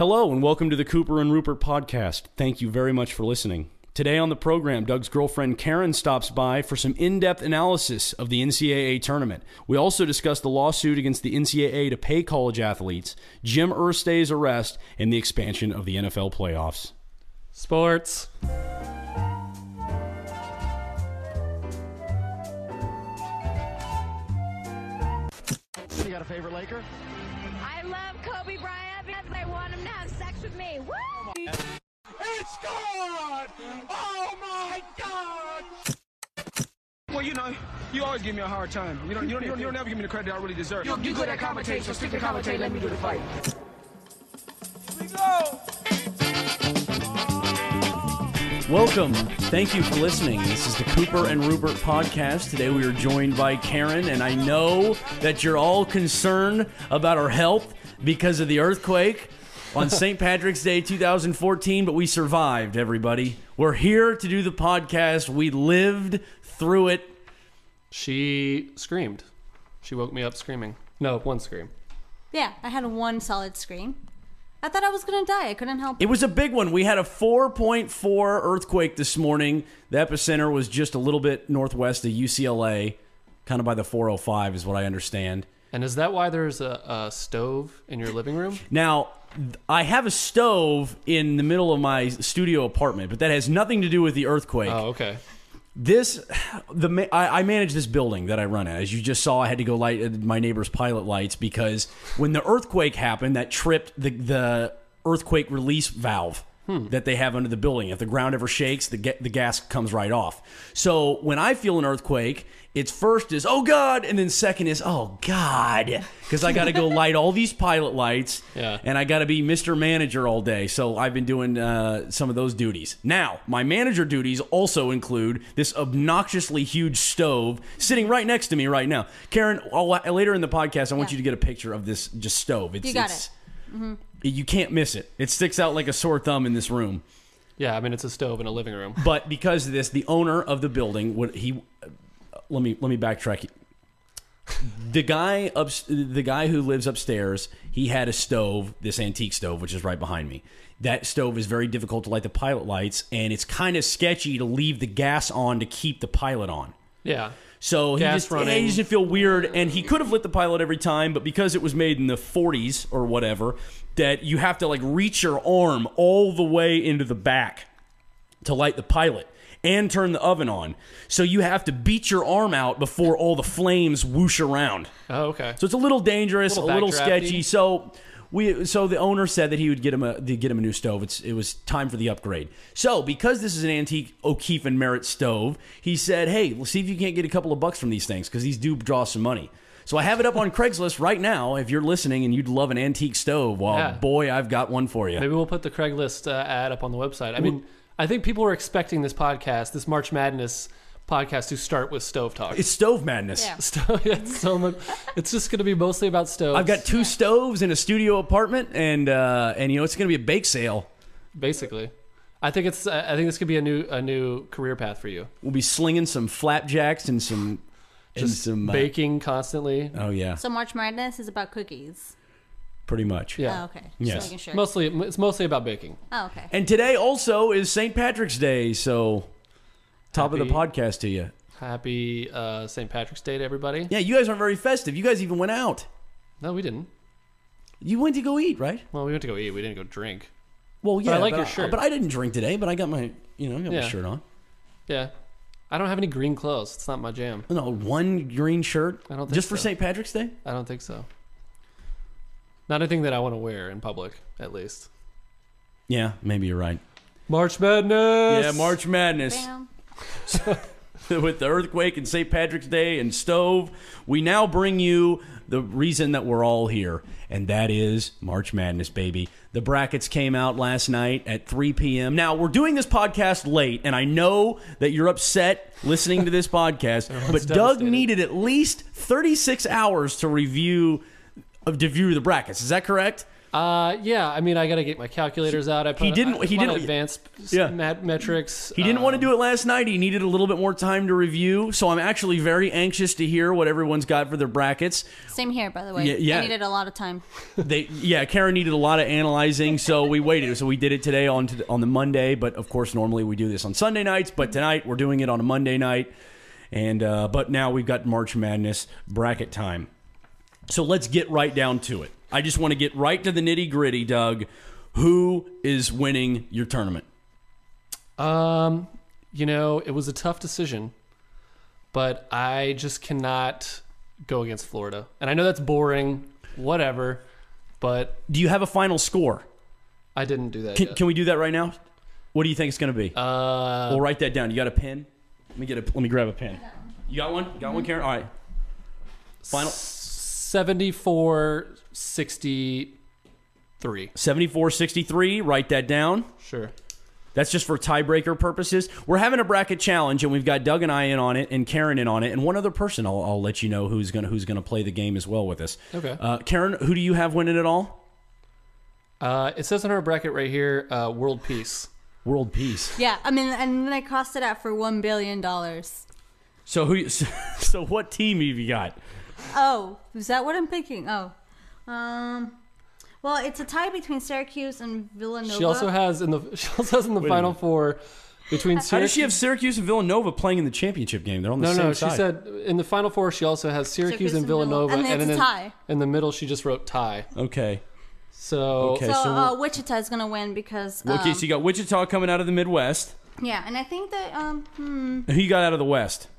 Hello and welcome to the Cooper and Rupert podcast. Thank you very much for listening. Today on the program, Doug's girlfriend Karen stops by for some in-depth analysis of the NCAA tournament. We also discuss the lawsuit against the NCAA to pay college athletes, Jim Irsay's arrest, and the expansion of the NFL playoffs. Sports. You got a favorite Laker? I love Kobe Bryant because I want him to have sex with me. Woo! It's gone! Oh my God! Well, you know, you always give me a hard time. You don't never give me the credit I really deserve. You're good at commentating, so stick to commentate. Let me do the fight. Here we go. Welcome. Thank you for listening. This is the Cooper and Rupert podcast. Today we are joined by Karen, and I know that you're all concerned about our health because of the earthquake on St. Patrick's Day 2014, but we survived, everybody. We're here to do the podcast. We lived through it. She screamed. She woke me up screaming. No, one scream. Yeah, I had one solid scream. I thought I was going to die. I couldn't help it. It was a big one. We had a 4.4 earthquake this morning. The epicenter was just a little bit northwest of UCLA, kind of by the 405 is what I understand. And is that why there's a stove in your living room? Now, I have a stove in the middle of my studio apartment, but that has nothing to do with the earthquake. Oh, okay. I manage this building that I run at. As you just saw, I had to go light my neighbor's pilot lights because when the earthquake happened, that tripped the earthquake release valve that they have under the building. If the ground ever shakes, the gas comes right off. So when I feel an earthquake, it's first is, oh, God, and then second is, oh, God, because I got to go light all these pilot lights, and I got to be Mr. Manager all day. So I've been doing some of those duties. Now, my manager duties also include this obnoxiously huge stove sitting right next to me right now. Karen, later in the podcast, I want you to get a picture of this just stove. You got it. Mm-hmm. You can't miss it. It sticks out like a sore thumb in this room. Yeah, I mean, it's a stove in a living room. But because of this, the owner of the building, let me backtrack. The guy who lives upstairs, he had a stove, this antique stove, which is right behind me. That stove is very difficult to light the pilot lights, and it's kind of sketchy to leave the gas on to keep the pilot on. Yeah. So he just didn't feel weird, and he could have lit the pilot every time, but because it was made in the 40s or whatever, that you have to like reach your arm all the way into the back to light the pilot and turn the oven on. So you have to beat your arm out before all the flames whoosh around. Oh, okay. So it's a little dangerous, a little sketchy. So the owner said that he would get him a new stove. It was time for the upgrade. So because this is an antique O'Keefe and Merritt stove, he said, "Hey, let's see if you can't get a couple of bucks from these things because these do draw some money." So I have it up on Craigslist right now. If you're listening and you'd love an antique stove, well, boy, I've got one for you. Maybe we'll put the Craigslist ad up on the website. I mean, I think people are expecting this March Madness podcast, to start with stove talk. It's stove madness. Yeah. It's just going to be mostly about stoves. I've got two stoves in a studio apartment, and it's going to be a bake sale. Basically, I think this could be a new career path for you. We'll be slinging some flapjacks and some baking constantly. Oh yeah. So March Madness is about cookies. Pretty much. Yeah. Oh, okay. Yes. Just making sure. It's mostly about baking. Oh, okay. And today also is St. Patrick's Day, so top of the podcast to you. Happy St. Patrick's Day to everybody. Yeah, you guys aren't very festive. You guys even went out. No, we didn't. You went to go eat, right? Well, we went to go eat. We didn't go drink. Well, yeah. But I like your shirt. But I didn't drink today, but I got my shirt on. Yeah. I don't have any green clothes. It's not my jam. No, one green shirt? I don't think Just so. for St. Patrick's Day? I don't think so. Not anything that I want to wear in public, at least. Yeah, maybe you're right. March Madness! Yeah, March Madness. Bam. With the earthquake and St. Patrick's Day and stove, we now bring you the reason that we're all here, and that is March Madness, baby. The brackets came out last night at 3 p.m. Now, we're doing this podcast late, and I know that you're upset listening to this podcast, but Doug needed at least 36 hours to review the brackets. Is that correct? Yeah, I mean, I got to get my calculators out. He didn't advanced metrics. He didn't want to do it last night. He needed a little bit more time to review. So I'm actually very anxious to hear what everyone's got for their brackets. Same here, by the way. Yeah. I needed a lot of time. Karen needed a lot of analyzing, so we waited. So we did it today on the Monday, but of course normally we do this on Sunday nights. But tonight we're doing it on a Monday night, and but now we've got March Madness bracket time. So let's get right down to it. I just want to get right to the nitty gritty, Doug. Who is winning your tournament? It was a tough decision, but I just cannot go against Florida. And I know that's boring, whatever, but... Do you have a final score? I didn't do that yet. Can we do that right now? What do you think it's going to be? We'll write that down. You got a pen? Let me grab a pen. You got one? Got one, Karen? All right. Final... 74-63. 74-63. Write that down. Sure. That's just for tiebreaker purposes. We're having a bracket challenge, and we've got Doug and I in on it, and Karen in on it, and one other person. I'll let you know who's gonna play the game as well with us. Okay. Karen, who do you have winning it all? It says on our bracket right here, World Peace. World Peace. Yeah, I mean, and then I crossed it out for $1 billion. So so what team have you got? Oh, is that what I'm picking? Oh. Well, it's a tie between Syracuse and Villanova. She also has in the Final Four between Syracuse. How does she have Syracuse and Villanova playing in the championship game? They're on the same side. No, she said in the Final Four she also has Syracuse and Villanova. And it's a tie. In the middle she just wrote tie. Okay. So Wichita is going to win because... okay, so you got Wichita coming out of the Midwest. Yeah, and I think that... Who you got out of the West?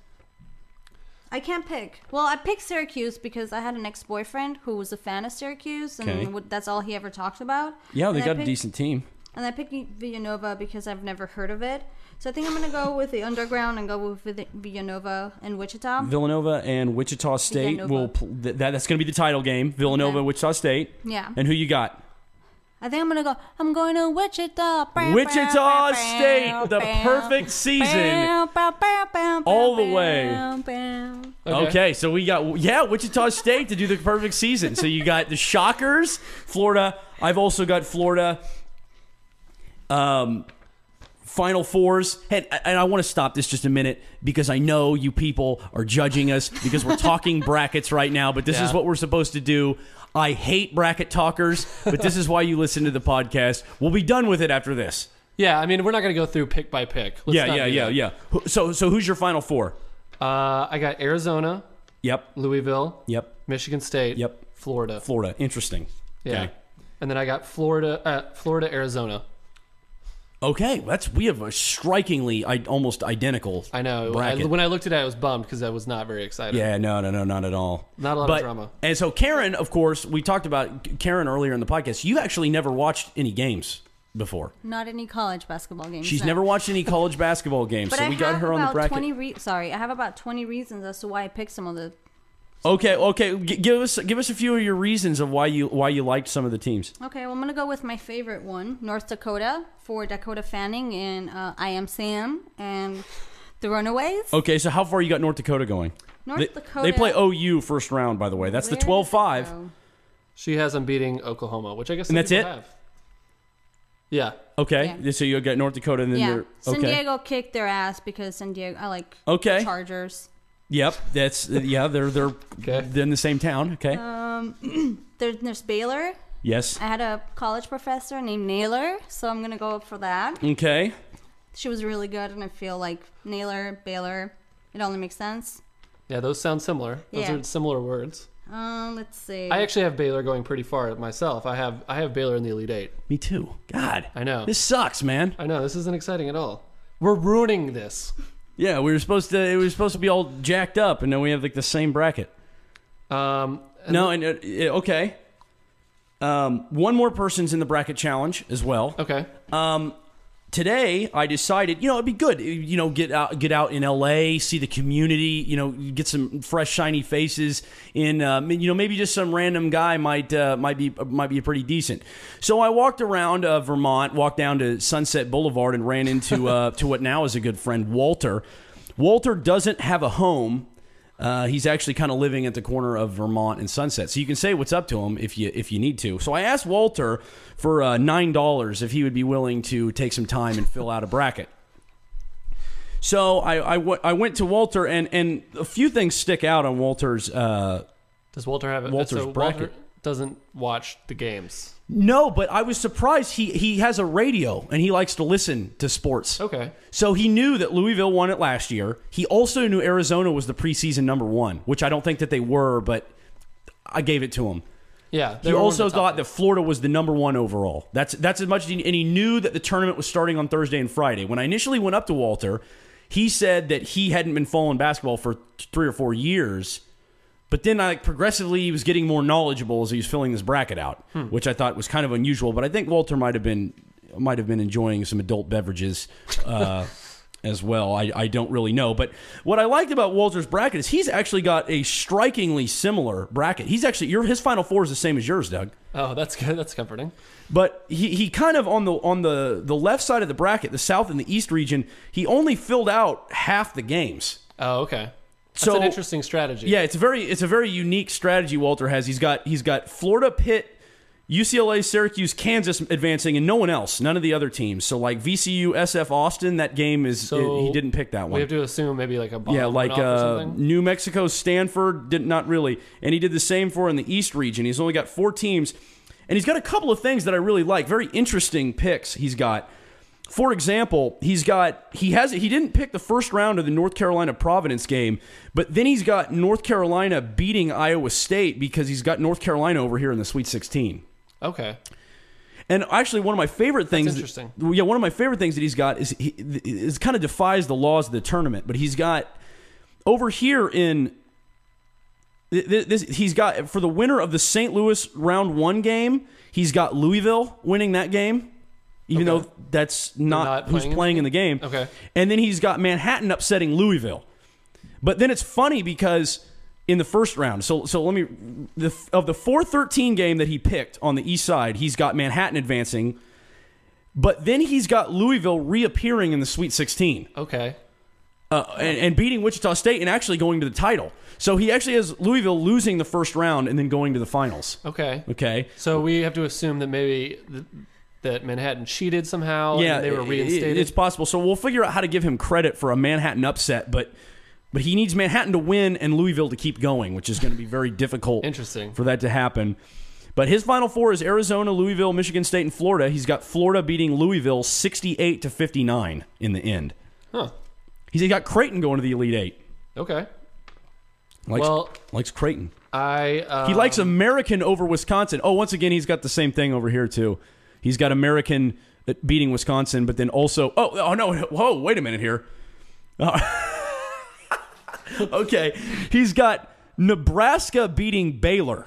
I can't pick. Well, I picked Syracuse because I had an ex-boyfriend who was a fan of Syracuse, and that's all he ever talked about. Yeah, they got a decent team. And I picked Villanova because I've never heard of it. So I think I'm going to go with the underground and go with Villanova and Wichita. Villanova and Wichita State. That's going to be the title game. Villanova, Wichita State. Yeah. And who you got? I think I'm going to Wichita. Wichita State, the perfect season. All the way. Okay, so we got, Wichita State to do the perfect season. So you got the Shockers, Florida. I've also got Florida. Final Fours. And I want to stop this just a minute because I know you people are judging us because we're talking brackets right now, but this is what we're supposed to do. I hate bracket talkers, but this is why you listen to the podcast. We'll be done with it after this. Yeah, I mean, we're not going to go through pick by pick. Yeah. So who's your Final Four? I got Arizona. Yep. Louisville. Yep. Michigan State. Yep. Florida. Interesting. Yeah. Okay. And then I got Florida, Arizona. Okay, we have a strikingly almost identical. I know. Bracket. When I looked at it, I was bummed because I was not very excited. Yeah, no, not at all. Not a lot of drama. And so Karen, of course, we talked about Karen earlier in the podcast. You actually never watched any games before. Not any college basketball games. She's never watched any college basketball games, but so we got her on the bracket. I have about 20 reasons as to why I picked some of the. Okay. Give us a few of your reasons of why you liked some of the teams. Okay, well, I'm gonna go with my favorite one, North Dakota, for Dakota Fanning and I Am Sam and the Runaways. Okay, so how far you got North Dakota going? Dakota. They play OU first round, by the way. That's the 12-5. She has them beating Oklahoma, which I guess and that's it. Have. Yeah. Okay. Yeah. So you got North Dakota, and then San Diego kicked their ass because San Diego. I like Chargers. Yep, they're in the same town. Okay. There's Baylor. Yes. I had a college professor named Naylor, so I'm gonna go up for that. Okay. She was really good, and I feel like Naylor, Baylor, it only makes sense. Yeah, those sound similar. Those are similar words. Let's see. I actually have Baylor going pretty far myself. I have Baylor in the Elite Eight. Me too. God, I know. This sucks, man. I know. This isn't exciting at all. We're ruining this. Yeah, it was supposed to be all jacked up, and then we have like the same bracket. Okay. One more person's in the bracket challenge as well. Okay. Today I decided, it'd be good, get out in LA, see the community, get some fresh shiny faces in, maybe just some random guy might be pretty decent. So I walked around Vermont, walked down to Sunset Boulevard, and ran into to what now is a good friend, Walter. Walter doesn't have a home. He's actually kind of living at the corner of Vermont and Sunset. So you can say what's up to him if you need to. So I asked Walter for $9 if he would be willing to take some time and fill out a bracket. So I went to Walter, and a few things stick out on Walter's Does Walter have it? Walter's bracket. Walter doesn't watch the games. No, but I was surprised. He has a radio, and he likes to listen to sports. Okay. So he knew that Louisville won it last year. He also knew Arizona was the preseason number 1, which I don't think that they were, but I gave it to him. Yeah. He also thought that Florida was the number 1 overall. That's as much as and he knew that the tournament was starting on Thursday and Friday. When I initially went up to Walter, he said that he hadn't been following basketball for 3 or 4 years. But then progressively he was getting more knowledgeable as he was filling this bracket out, which I thought was kind of unusual. But I think Walter might have been enjoying some adult beverages as well. I don't really know. But what I liked about Walter's bracket is he's actually got a strikingly similar bracket. He's actually his Final Four is the same as yours, Doug. Oh, that's good. That's comforting. But he kind of on the left side of the bracket, the South and the East region, he only filled out half the games. Oh, okay. That's an interesting strategy. Yeah, it's a very unique strategy Walter has. He's got Florida, Pitt, UCLA, Syracuse, Kansas advancing, and no one else, none of the other teams. So like VCU, SF, Austin, that game is he didn't pick that one. We have to assume maybe like a bomb like or something. New Mexico, Stanford, not really, and he did the same for in the East region. He's only got 4 teams, and he's got a couple of things that I really like. Very interesting picks he's got. For example, he didn't pick the first round of the North Carolina Providence game, but then he's got North Carolina beating Iowa State because he's got North Carolina over here in the Sweet 16. Okay. And actually, one of my favorite things. That's interesting. One of my favorite things that he's got is kind of defies the laws of the tournament. But he's got over here in this. He's got for the winner of the St. Louis round 1 game. He's got Louisville winning that game. Even though that's not who's playing in the game. Okay. And then he's got Manhattan upsetting Louisville. But then it's funny because in the first round, so let me of the 4-13 game that he picked on the east side, he's got Manhattan advancing. But then he's got Louisville reappearing in the Sweet 16. Okay. And beating Wichita State and actually going to the title. So he actually has Louisville losing the first round and then going to the finals. Okay. Okay. So we have to assume that maybe that Manhattan cheated somehow and they were reinstated? It's possible. So we'll figure out how to give him credit for a Manhattan upset, but he needs Manhattan to win and Louisville to keep going, which is going to be very difficult for that to happen. But his Final Four is Arizona, Louisville, Michigan State, and Florida. He's got Florida beating Louisville 68-59 in the end. Huh. He's got Creighton going to the Elite Eight. Okay. Likes Creighton. He likes American over Wisconsin. Oh, once again, he's got the same thing over here, too. He's got American beating Wisconsin, but then also... Oh no. Whoa, wait a minute here. Okay. He's got Nebraska beating Baylor.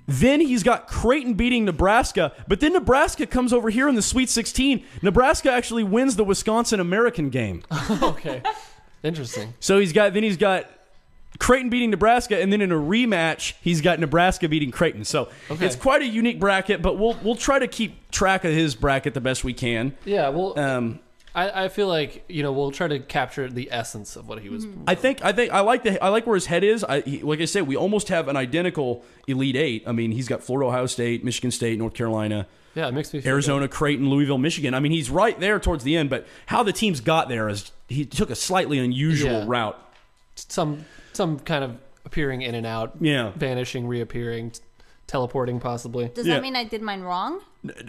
Then he's got Creighton beating Nebraska, but then Nebraska comes over here in the Sweet 16. Nebraska actually wins the Wisconsin-American game. Okay. Interesting. So he's got Creighton beating Nebraska, and then in a rematch, he's got Nebraska beating Creighton. So It's quite a unique bracket, but we'll try to keep track of his bracket the best we can. Yeah, well, I feel like we'll try to capture the essence of what he was. I think I like where his head is. Like I said, we almost have an identical Elite Eight. I mean, he's got Florida, Ohio State, Michigan State, North Carolina. Yeah, it makes me feel Arizona, good. Creighton, Louisville, Michigan. I mean, he's right there towards the end, but how the teams got there is he took a slightly unusual route. Some kind of appearing in and out, vanishing, reappearing, teleporting possibly. Does that mean I did mine wrong?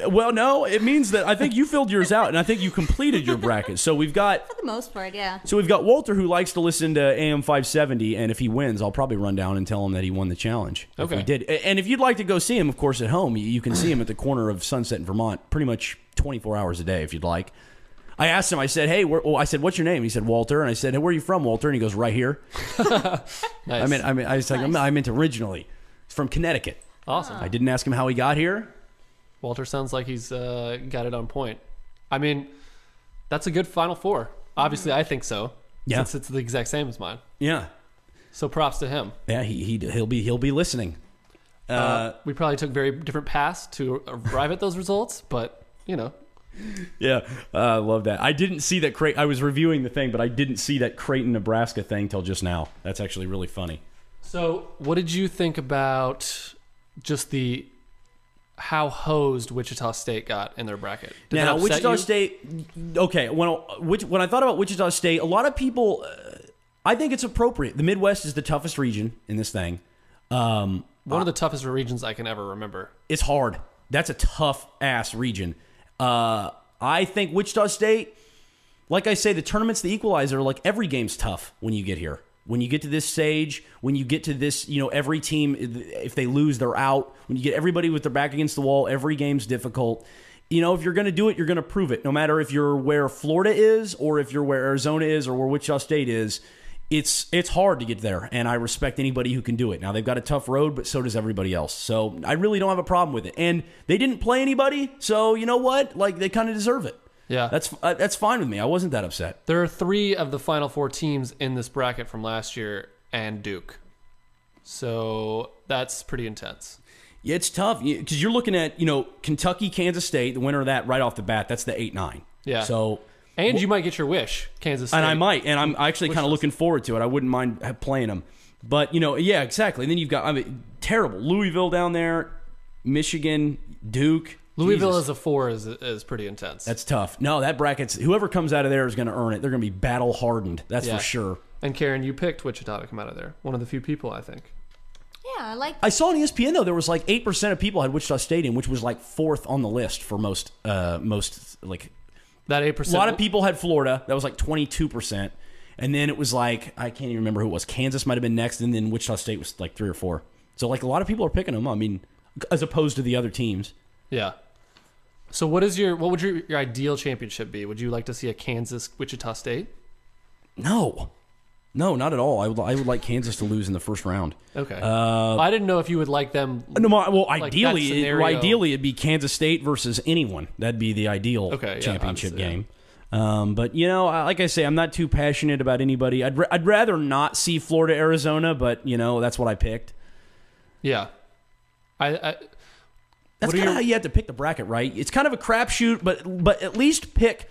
Well, no. It means that I think you filled yours out, and I think you completed your bracket. So we've got... For the most part, yeah. So we've got Walter, who likes to listen to AM 570, and if he wins, I'll probably run down and tell him that he won the challenge. Okay. If we did. And if you'd like to go see him, of course, at home, you can see him at the corner of Sunset and Vermont pretty much 24 hours a day if you'd like. I asked him, I said, hey, I said, what's your name? He said, Walter. And I said, hey, where are you from, Walter? And he goes, right here. Nice. I was like, I meant originally. He's from Connecticut. Awesome. I didn't ask him how he got here. Walter sounds like he's got it on point. I mean, that's a good Final Four. Obviously, I think so. Yeah. Since it's the exact same as mine. Yeah. So props to him. Yeah, he'll be listening. We probably took very different paths to arrive at those results, but Yeah, I love that. I didn't see that I was reviewing the thing, but I didn't see that Creighton, Nebraska thing till just now. That's actually really funny. So, what did you think about just how hosed Wichita State got in their bracket? Did Now, that upset Wichita you? State. Okay, when I thought about Wichita State, a lot of people, I think it's appropriate. The Midwest is the toughest region in this thing. One of the toughest regions I can ever remember. It's hard. That's a tough ass region. I think Wichita State, like I say, the tournament's the equalizer. Like every game's tough when you get here. When you get to this stage, when you get to this, every team, if they lose, they're out. When you get everybody with their back against the wall, every game's difficult. If you're going to do it, you're going to prove it. No matter if you're where Florida is or if you're where Arizona is or where Wichita State is, it's hard to get there, and I respect anybody who can do it. Now, they've got a tough road, but so does everybody else. So I really don't have a problem with it. And they didn't play anybody, so you know what? Like, they kind of deserve it. Yeah. That's fine with me. I wasn't that upset. There are 3 of the Final Four teams in this bracket from last year and Duke. So that's pretty intense. Yeah, it's tough because you're looking at, Kentucky, Kansas State, the winner of that right off the bat. That's the 8-9. Yeah. So... And you might get your wish, Kansas State. And I might, and I'm actually kind of looking forward to it. I wouldn't mind playing them. But, yeah, exactly. And then you've got, terrible. Louisville down there, Michigan, Duke. Louisville Jesus. as a 4 is pretty intense. That's tough. No, that bracket's, whoever comes out of there is going to earn it. They're going to be battle hardened. That's for sure. And Karen, you picked Wichita to come out of there. One of the few people, I think. Yeah, I like. I saw on ESPN, though, there was like 8% of people had Wichita State in, which was like 4th on the list for most like... That 8%. A lot of people had Florida. That was like 22%. And then it was like, I can't even remember who it was. Kansas might have been next, and then Wichita State was like 3 or 4. So like a lot of people are picking them. I mean, as opposed to the other teams. Yeah. So what would your ideal championship be? Would you like to see a Kansas Wichita State? No, not at all. I would like Kansas to lose in the first round. Okay. I didn't know if you would like them. No, well, like ideally, it'd be Kansas State versus anyone. That'd be the ideal championship yeah. game. But like I say, I'm not too passionate about anybody. I'd rather not see Florida, Arizona, but that's what I picked. Yeah. That's kind of how you have to pick the bracket, right? It's kind of a crapshoot, but at least pick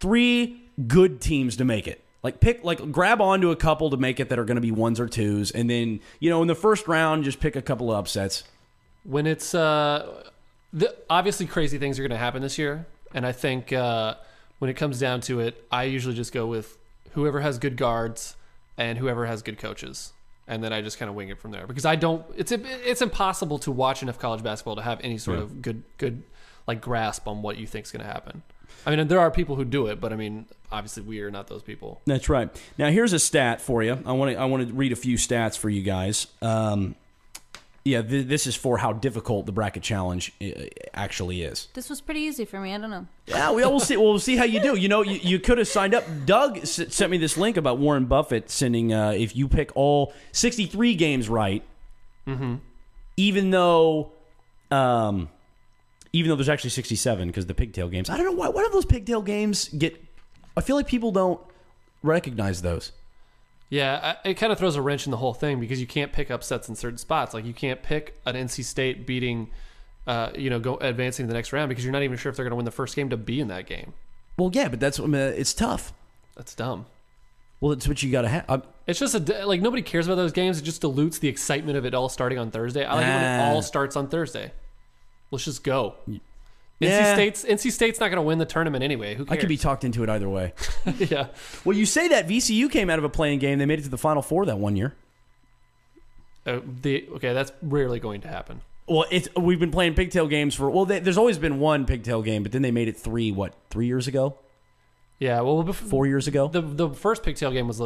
3 good teams to make it. Grab onto a couple to make it that are going to be 1s or 2s, and then in the first round just pick a couple of upsets. When it's obviously crazy things are going to happen this year, and I think when it comes down to it, I usually just go with whoever has good guards and whoever has good coaches, and then I just kind of wing it from there because I don't. It's impossible to watch enough college basketball to have any sort of good like grasp on what you think is going to happen. I mean, there are people who do it, but I mean, obviously we are not those people. That's right. Now, here's a stat for you. I want to read a few stats for you guys. This is for how difficult the bracket challenge actually is. This was pretty easy for me. I don't know. Yeah, we'll see. We'll see how you do. You could have signed up. Doug sent me this link about Warren Buffett sending if you pick all 63 games right, even though there's actually 67 because the pigtail games. I don't know why. Why do those pigtail games get? I feel like people don't recognize those. Yeah, it kind of throws a wrench in the whole thing because you can't pick upsets in certain spots. Like you can't pick an NC State beating, advancing to the next round because you're not even sure if they're going to win the first game to be in that game. Well, yeah, but it's tough. That's dumb. Well, it's what you got to have. It's just nobody cares about those games. It just dilutes the excitement of it all starting on Thursday. I like it when it all starts on Thursday. Let's just go. Yeah. NC State's not going to win the tournament anyway. Who cares? I could be talked into it either way. Yeah. Well, you say that VCU came out of a playing game. They made it to the Final Four that one year. That's rarely going to happen. Well, we've been playing pigtail games there's always been one pigtail game, but then they made it 3 years ago? Yeah, well, 4 years ago. The first pigtail game it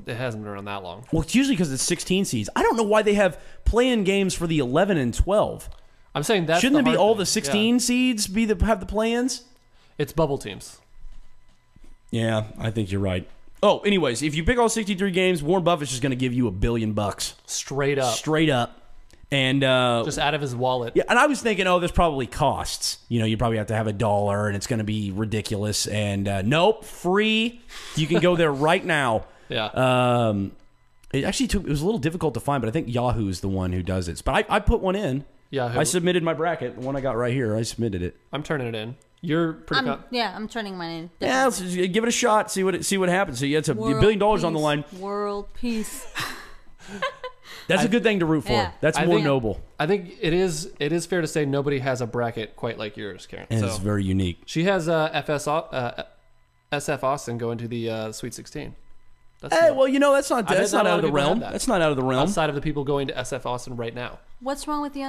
hasn't been around that long. Well, it's usually because it's 16 seeds. I don't know why they have play-in games for the 11 and 12. I'm saying that shouldn't it be all the 16 seeds have the play-ins? It's bubble teams. Yeah, I think you're right. Oh, anyways, if you pick all 63 games, Warren Buffett's just going to give you $1 billion straight up, and just out of his wallet. Yeah, and I was thinking, there's probably costs. You probably have to have $1, and it's going to be ridiculous. And nope, free. You can go there right now. Yeah. It actually it was a little difficult to find, but I think Yahoo is the one who does it. But I put one in. Yahoo. I submitted my bracket, the one I got right here. I submitted it. I'm turning it in. You're pretty. I'm turning mine in. Yeah, let's just give it a shot. See what happens. So it's $1 billion on the line. World peace. That's a good thing to root for. Yeah. That's more noble. I think it is fair to say nobody has a bracket quite like yours, Karen. And it's very unique. She has SF Austin going to the Sweet 16. That's not out of the realm. That's not out of the realm. Outside of the people going to SF Austin right now. What's wrong with the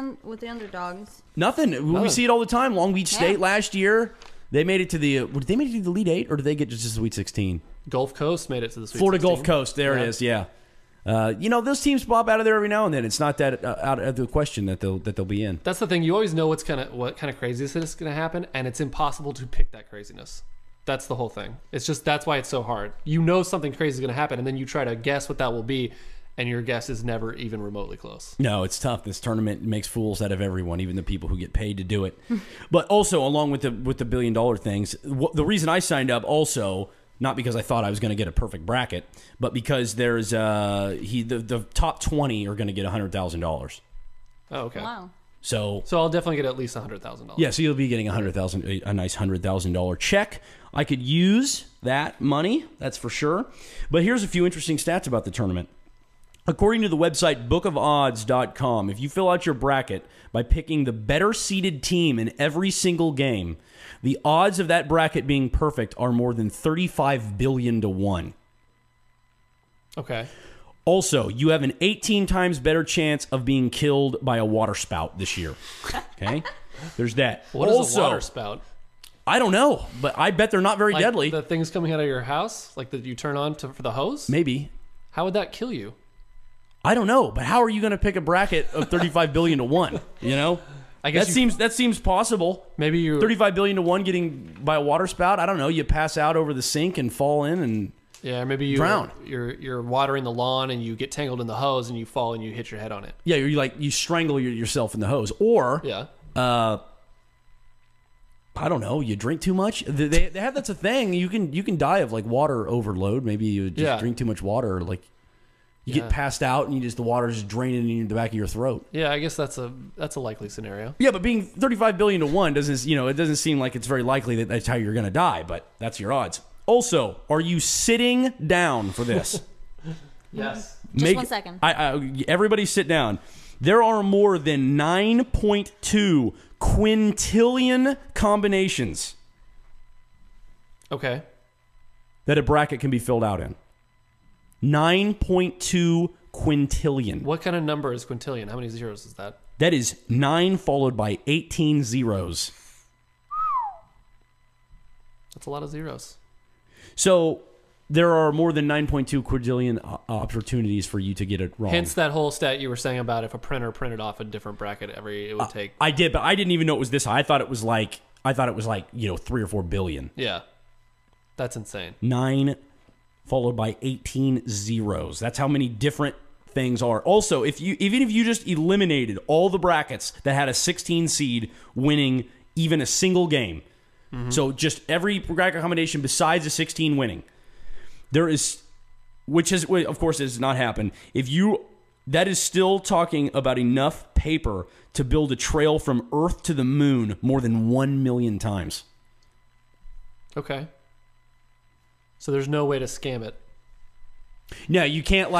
underdogs? Nothing. We see it all the time. Long Beach State last year, they made it to the. Did they make it to the Elite 8 or did they get just the Sweet 16? Gulf Coast made it to the Sweet 16. Florida Gulf Coast. There it is. Yeah. Those teams pop out of there every now and then. It's not that out of the question that they'll be in. That's the thing. You always know what kind of craziness is going to happen, and it's impossible to pick that craziness. That's the whole thing. It's just that's why it's so hard. You know something crazy is going to happen, and then you try to guess what that will be, and your guess is never even remotely close. No, it's tough. This tournament makes fools out of everyone, even the people who get paid to do it. But also, along with the $1 billion things, the reason I signed up also. Not because I thought I was going to get a perfect bracket, but because there's the top 20 are going to get $100,000. Oh, okay. Wow. So I'll definitely get at least $100,000. Yeah, so you'll be getting a nice $100,000 check. I could use that money, that's for sure. But here's a few interesting stats about the tournament. According to the website bookofodds.com, if you fill out your bracket by picking the better seeded team in every single game, the odds of that bracket being perfect are more than 35 billion to 1. Okay. Also, you have an 18 times better chance of being killed by a water spout this year. Okay? There's that. What is a water spout? I don't know, but I bet they're not very deadly. The things coming out of your house, like that you turn on for the hose? Maybe. How would that kill you? I don't know, but how are you going to pick a bracket of 35 billion to 1, you know? I guess that seems possible. Maybe you 35 billion to 1 getting by a water spout. I don't know. You pass out over the sink and fall in and maybe you drown. You're watering the lawn and you get tangled in the hose and you fall and you hit your head on it. Yeah, you strangle yourself in the hose, or I don't know. You drink too much. They have that's a thing. You can die of like water overload. Maybe you just drink too much water, like. You get passed out and the water's just draining in the back of your throat. Yeah, I guess that's a likely scenario. Yeah, but being 35 billion to 1 it doesn't seem like it's very likely that that's how you're going to die, but that's your odds. Also, are you sitting down for this? Yes. Just 1 second. Everybody sit down. There are more than 9.2 quintillion combinations. Okay. That a bracket can be filled out in. 9.2 quintillion. What kind of number is quintillion? How many zeros is that? That is 9 followed by 18 zeros. That's a lot of zeros. So there are more than 9.2 quadrillion opportunities for you to get it wrong. Hence that whole stat you were saying about if a printer printed off a different bracket it would take. I did, but I didn't even know it was this high. I thought it was like 3 or 4 billion. Yeah. That's insane. 9 followed by 18 zeros. That's how many different things are. Also, even if you just eliminated all the brackets that had a 16 seed winning even a single game, so just every bracket combination besides a 16 winning, there is, which of course has not happened. That is still talking about enough paper to build a trail from Earth to the moon more than 1 million times. Okay. So there's no way to scam it. No, you can't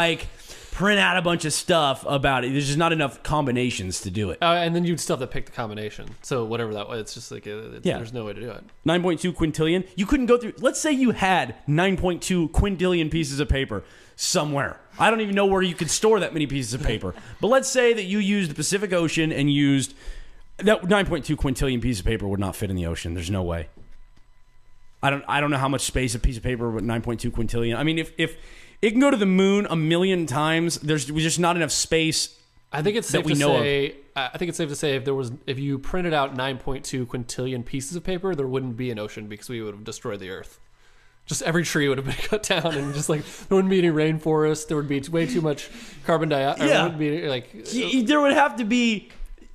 print out a bunch of stuff about it. There's just not enough combinations to do it. And then you'd still have to pick the combination. So whatever that was, it's just there's no way to do it. 9.2 quintillion. You couldn't go through. Let's say you had 9.2 quintillion pieces of paper somewhere. I don't even know where you could store that many pieces of paper. But let's say that you used the Pacific Ocean and used that 9.2 quintillion pieces of paper would not fit in the ocean. There's no way. I don't know how much space a piece of paper with 9.2 quintillion. I mean, if it can go to the moon 1 million times, there's just not enough space. I think it's safe to say. I think it's safe to say if you printed out 9.2 quintillion pieces of paper, there wouldn't be an ocean because we would have destroyed the Earth. Just every tree would have been cut down, and just there wouldn't be any rainforest. There would be way too much carbon dioxide. Yeah, there would have to be.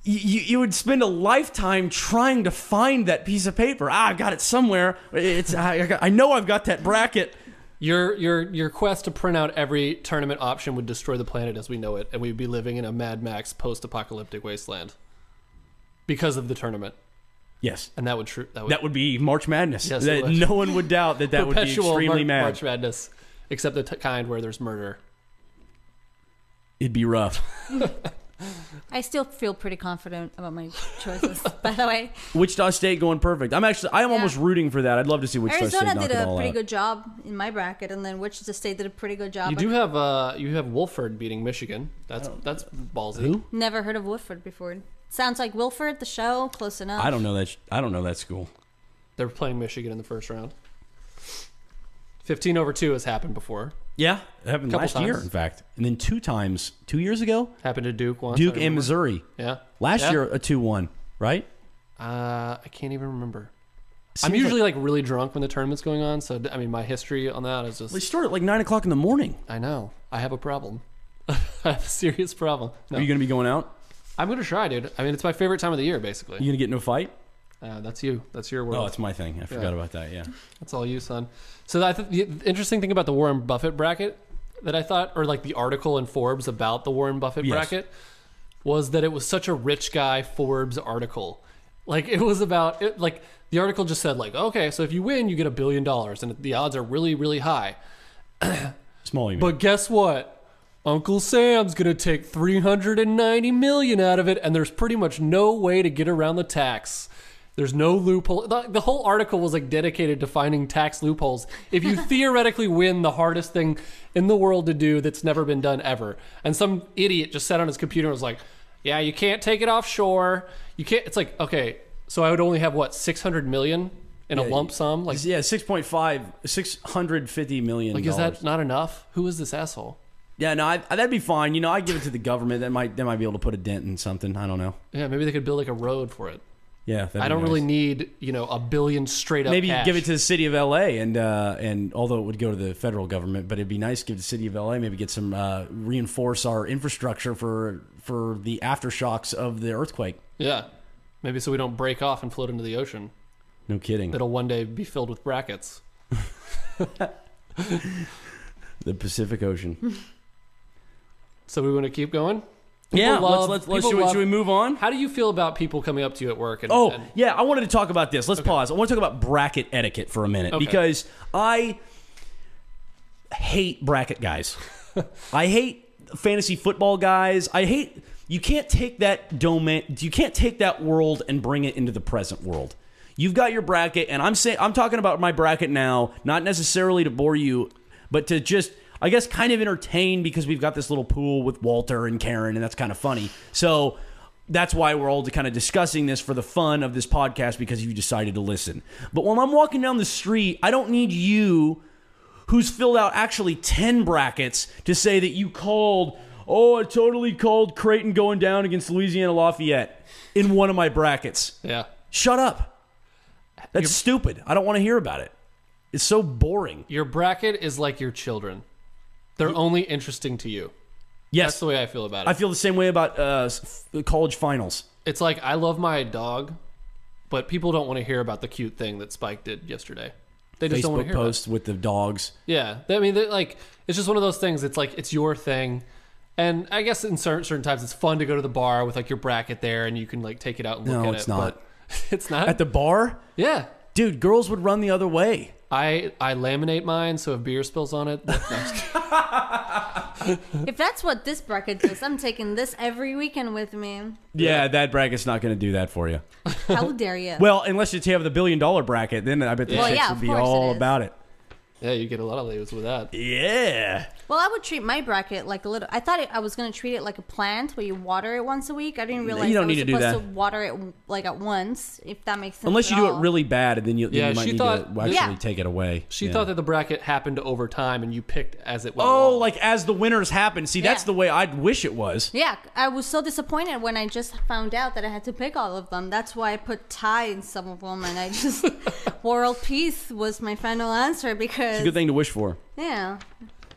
You would spend a lifetime trying to find that piece of paper. I've got it somewhere. I know I've got that bracket. Your quest to print out every tournament option would destroy the planet as we know it, and we'd be living in a Mad Max post-apocalyptic wasteland because of the tournament. Yes. And that would be March Madness. Yes, it would. No one would doubt that would be perpetual extremely mad. March Madness, except the kind where there's murder. It'd be rough. I still feel pretty confident about my choices, by the way. Wichita State going perfect. I'm almost rooting for that. I'd love to see Wichita State Arizona knock did it a all pretty out. good job in my bracket, and then Wichita State did a pretty good job. You have Wolford beating Michigan. That's ballsy. Who? Never heard of Wolford before. Sounds like Wilford, the show, close enough. I don't know that school. They're playing Michigan in the first round. 15-2 has happened before. Yeah, it happened Couple last year, times. in fact. And then 2 times, 2 years ago? Happened to Duke once. Duke I and remember. Missouri. Yeah. Last year, a 2-1, right? I can't even remember. Seems I'm usually like really drunk when the tournament's going on, so I mean my history on that is just. They start at like 9 o'clock in the morning. I know. I have a problem. I have a serious problem. No. Are you going to be going out? I'm going to try, dude. I mean, it's my favorite time of the year, basically. You going to get into a fight? That's you. That's your world. Oh, it's my thing. I forgot about that, yeah. That's all you, son. So the interesting thing about the Warren Buffett bracket that I thought, or like the article in Forbes about the Warren Buffett bracket, was that it was such a rich guy Forbes article. Like it was about it. Like the article just said, like, okay, so if you win, you get $1 billion, and the odds are really, really high. Small, you mean. But guess what? Uncle Sam's gonna take $390 million out of it, and there's pretty much no way to get around the tax. There's no loophole. The whole article was like dedicated to finding tax loopholes. If you theoretically win the hardest thing in the world to do that's never been done ever, and some idiot just sat on his computer and was like, "Yeah, you can't take it offshore. You can't." It's like, okay, so I would only have what, 600 million in a lump sum? Like, yeah, 650 million. like, is that not enough? Who is this asshole? Yeah, no, that'd be fine. You know, I'd give it to the government. They might be able to put a dent in something. I don't know. Yeah, maybe they could build like a road for it. Yeah, I don't really need, $1 billion straight up. Maybe cash. give it to the city of LA, and although it would go to the federal government, but it'd be nice to give the city of LA, maybe get some reinforce our infrastructure for the aftershocks of the earthquake. Yeah, maybe so we don't break off and float into the ocean. No kidding. It'll one day be filled with brackets. The Pacific Ocean. So we want to keep going. Yeah, People let's should we move on? How do you feel about people coming up to you at work? And, Yeah, I wanted to talk about this. Let's pause. I want to talk about bracket etiquette for a minute because I hate bracket guys. I hate fantasy football guys. You can't take that domain. You can't take that world and bring it into the present world. You've got your bracket, and I'm talking about my bracket now, not necessarily to bore you, but to just, I guess, kind of entertain, because we've got this little pool with Walter and Karen, and that's kind of funny. So that's why we're all kind of discussing this for the fun of this podcast, because you decided to listen. But when I'm walking down the street, I don't need you, who's filled out actually 10 brackets, to say that you called, I totally called Creighton going down against Louisiana Lafayette in one of my brackets. Yeah. Shut up. That's stupid. I don't want to hear about it. It's so boring. Your bracket is like your children. They're only interesting to you. Yes. That's the way I feel about it. I feel the same way about college finals. It's like, I love my dog, but people don't want to hear about the cute thing that Spike did yesterday. They just don't want to Facebook hear post with the dogs. Yeah. I mean, like, it's just one of those things. It's like, it's your thing. And I guess in certain times it's fun to go to the bar with like your bracket there, and you can like take it out and look at it. No, it's not. But it's not. At the bar? Yeah. Dude, girls would run the other way. I laminate mine, so if beer spills on it, If that's what this bracket does, I'm taking this every weekend with me. Yeah, that bracket's not going to do that for you. How dare you? Well, unless you have the $1 billion bracket, then I bet the chicks would be all about it. Yeah, you get a lot of ladies with that. Yeah. Well, I would treat my bracket like a little. I thought I was going to treat it like a plant where you water it once a week. I didn't realize you don't I was need to do supposed that. to water it like at once, if that makes sense. Unless you at do all. it really bad, and then you might she need thought- to actually take it away. She thought that the bracket happened over time, and you picked as it went Oh, along. like as the winners happen. See, that's Yeah. the way I'd wish it was. Yeah, I was so disappointed when I just found out that I had to pick all of them. That's why I put tie in some of them, and I just world peace was my final answer because It's a good thing to wish for. Yeah.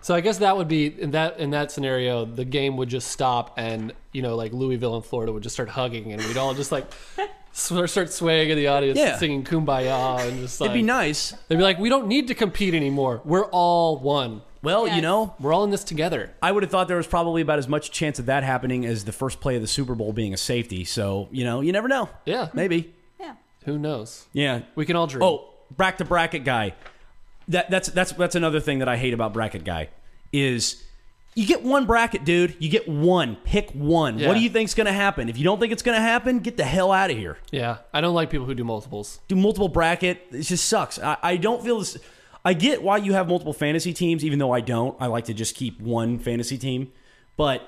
So I guess that would be in that scenario, the game would just stop, and like Louisville and Florida would just start hugging, and we'd all just like start swaying in the audience, Yeah. singing "Kumbaya," and just like It'd be nice. they'd be like, "We don't need to compete anymore. We're all one. Well, Yes. We're all in this together." I would have thought there was probably about as much chance of that happening as the first play of the Super Bowl being a safety. So, you never know. Yeah, Maybe. Yeah. Who knows? Yeah. We can all dream. Oh, back to bracket guy. That's another thing that I hate about bracket guy is you get one bracket, dude. You get one. Pick one. Yeah. What do you think's going to happen? If you don't think it's going to happen, get the hell out of here. Yeah, I don't like people who do multiples. Do multiple bracket. It just sucks. I don't feel this. I get why you have multiple fantasy teams, even though I don't. I like to just keep one fantasy team. But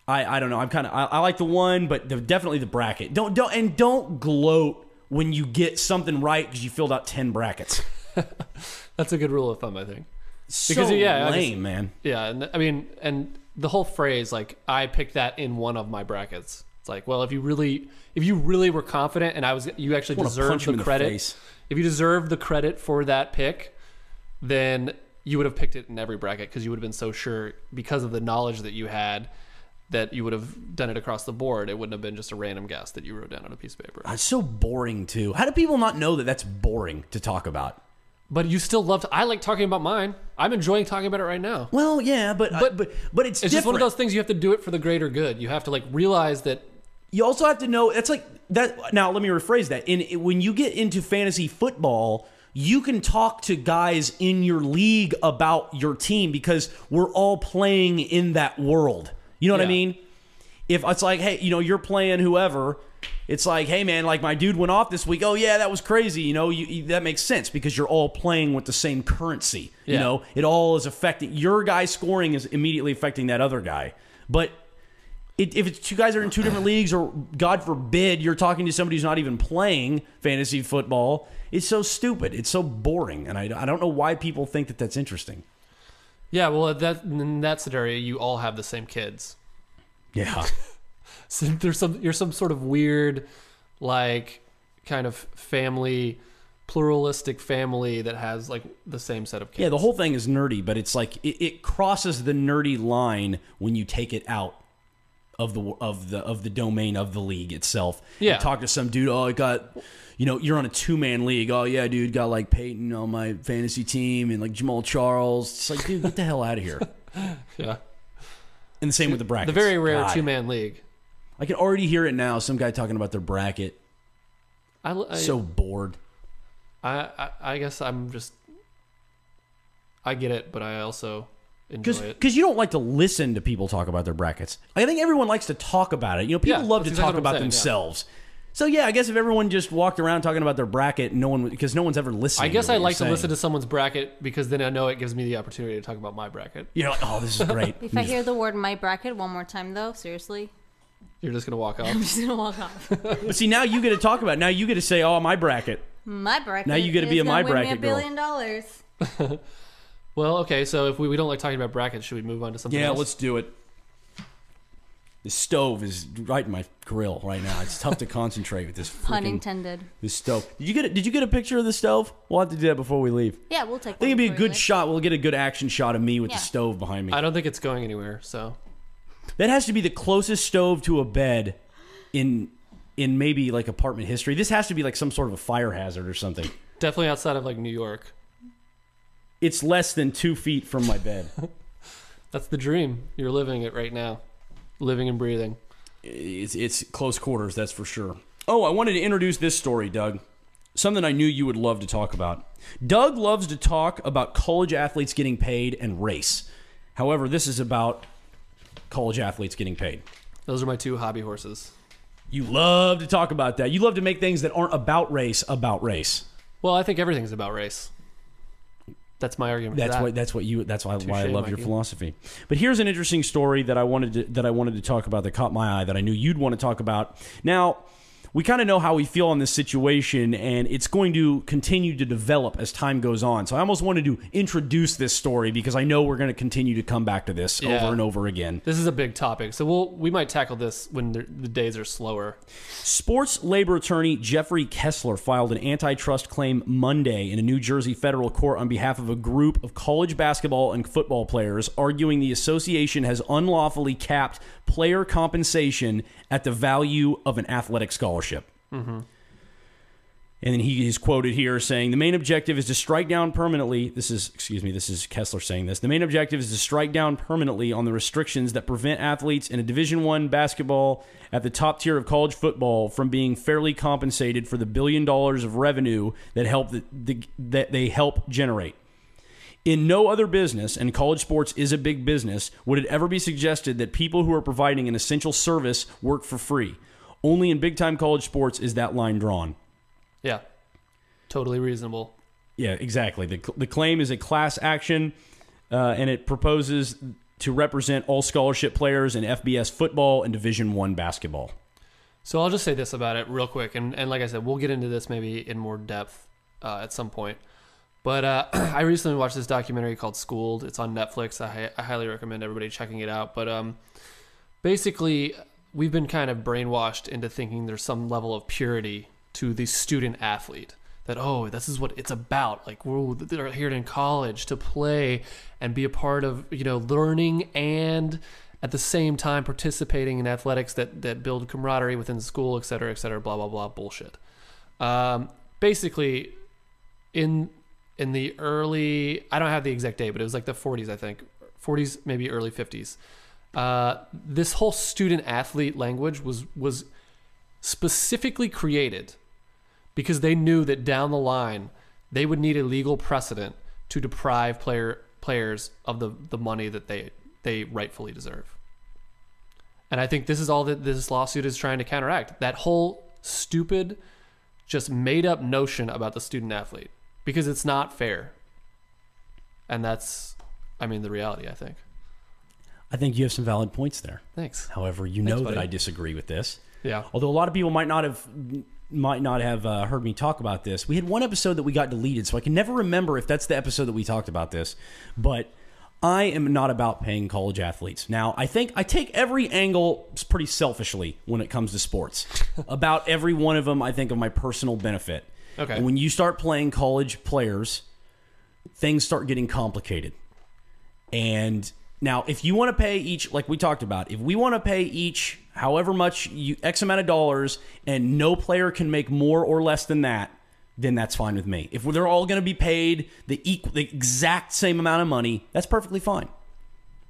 I don't know. I like the one, but definitely the bracket. Don't gloat when you get something right because you filled out 10 brackets. That's a good rule of thumb, I think. Because lame, man. Yeah, and I mean, and the whole phrase, like, I picked that in one of my brackets. It's like, well, if you really were confident and you actually deserved the credit, if you deserved the credit for that pick, then you would have picked it in every bracket because you would have been so sure because of the knowledge that you had that you would have done it across the board. It wouldn't have been just a random guess that you wrote down on a piece of paper. It's so boring, too. How do people not know that that's boring to talk about? But you still love I like talking about mine. I'm enjoying talking about it right now. Well, yeah, but it's different. Just one of those things you have to do it for the greater good. You have to, like, realize that. You also have to know, it's like that. Now, let me rephrase that. When you get into fantasy football, you can talk to guys in your league about your team because we're all playing in that world. You know what I mean? If it's like, hey, you're playing whoever, it's like, hey, man, like my dude went off this week. Oh, yeah, that was crazy. That makes sense because you're all playing with the same currency. Yeah. It all is affecting. Your guy scoring is immediately affecting that other guy. But if it's two guys are in two different leagues, or God forbid, you're talking to somebody who's not even playing fantasy football, it's so stupid. It's so boring. And I don't know why people think that that's interesting. Yeah, well, in that scenario, you all have the same kids. Yeah. So you're some sort of weird, like, kind of family, pluralistic family that has, like, the same set of kids. Yeah, the whole thing is nerdy, but it's like it crosses the nerdy line when you take it out of the domain of the league itself. Yeah. You talk to some dude, oh, I got, you're on a 2-man league. Oh yeah, dude, got like Peyton on my fantasy team and like Jamal Charles. It's like, dude, get the hell out of here. Yeah. And the same with the brackets. The very rare God. 2-man league. I can already hear it now. Some guy talking about their bracket. So bored. I guess I'm just. I get it, but I also enjoy it. Because you don't like to listen to people talk about their brackets. I think everyone likes to talk about it. People love to talk about themselves. Yeah. So yeah, I guess if everyone just walked around talking about their bracket, because no one's ever listening. I guess I like to listen to someone's bracket because then I know it gives me the opportunity to talk about my bracket. You're like, oh, this is great. If I hear the word "my bracket" one more time, though, seriously, you're just gonna walk off. I'm just gonna walk off. But see, now you get to talk about it. Now you get to say, oh, my bracket. My bracket. Now you get to be a my bracket girl. $1 billion. Well, okay, so if we don't like talking about brackets, should we move on to something else? Yeah, let's do it. The stove is right in my grill right now. It's tough to concentrate with this. Pun intended. This stove. Did you get a picture of the stove? We'll have to do that before we leave. Yeah, we'll take. I think it'd be a good shot. We'll get a good action shot of me with the stove behind me. I don't think it's going anywhere. So that has to be the closest stove to a bed in maybe like apartment history. This has to be like some sort of a fire hazard or something. Definitely outside of like New York. It's less than 2 feet from my bed. That's the dream. You're living it right now. Living and breathing. It's close quarters, that's for sure. Oh, I wanted to introduce this story, Doug. Something I knew you would love to talk about. Doug loves to talk about college athletes getting paid and race. However, this is about college athletes getting paid. Those are my two hobby horses. You love to talk about that. You love to make things that aren't about race. Well, I think everything's about race. That's my argument. That's why I love your philosophy. But here's an interesting story that I wanted to talk about that caught my eye that I knew you'd want to talk about. Now, we kind of know how we feel on this situation, and it's going to continue to develop as time goes on. So I almost wanted to introduce this story because I know we're going to continue to come back to this over and over again. This is a big topic, so we might tackle this when the days are slower. Sports labor attorney Jeffrey Kessler filed an antitrust claim Monday in a New Jersey federal court on behalf of a group of college basketball and football players, arguing the association has unlawfully capped player compensation at the value of an athletic scholarship. Mm-hmm. And then he is quoted here saying, the main objective is to strike down permanently. This is Kessler saying this. The main objective is to strike down permanently on the restrictions that prevent athletes in a Division I basketball at the top tier of college football from being fairly compensated for the $1 billion of revenue that they help generate. In no other business, and college sports is a big business, would it ever be suggested that people who are providing an essential service work for free. Only in big-time college sports is that line drawn. Yeah, totally reasonable. Yeah, exactly. The claim is a class action, and it proposes to represent all scholarship players in FBS football and Division I basketball. So I'll just say this about it real quick, and like I said, we'll get into this maybe in more depth at some point. But I recently watched this documentary called Schooled. It's on Netflix. I highly recommend everybody checking it out. But basically, we've been kind of brainwashed into thinking there's some level of purity to the student athlete, that, oh, this is what it's about. Like, they're here in college to play and be a part of, learning and at the same time participating in athletics that build camaraderie within the school, et cetera, blah, blah, blah, bullshit. Basically, in the early, I don't have the exact date, but it was like the 40s, I think. 40s, maybe early 50s. This whole student athlete language was specifically created because they knew that down the line they would need a legal precedent to deprive players of the money that they rightfully deserve. And I think this is all that this lawsuit is trying to counteract. That whole stupid, just made up notion about the student athlete, because it's not fair. And that's, the reality, I think. I think you have some valid points there. Thanks. However, know that I disagree with this. Yeah. Although a lot of people might not have heard me talk about this. We had one episode that we got deleted, so I can never remember if that's the episode that we talked about this. But I am not about paying college athletes. Now, I think I take every angle pretty selfishly when it comes to sports. About every one of them, I think of my personal benefit. Okay. And when you start playing college players, things start getting complicated. And now, if you want to pay each, like we talked about, if we want to pay each however much, X amount of dollars, and no player can make more or less than that, then that's fine with me. If they're all going to be paid the exact same amount of money, that's perfectly fine.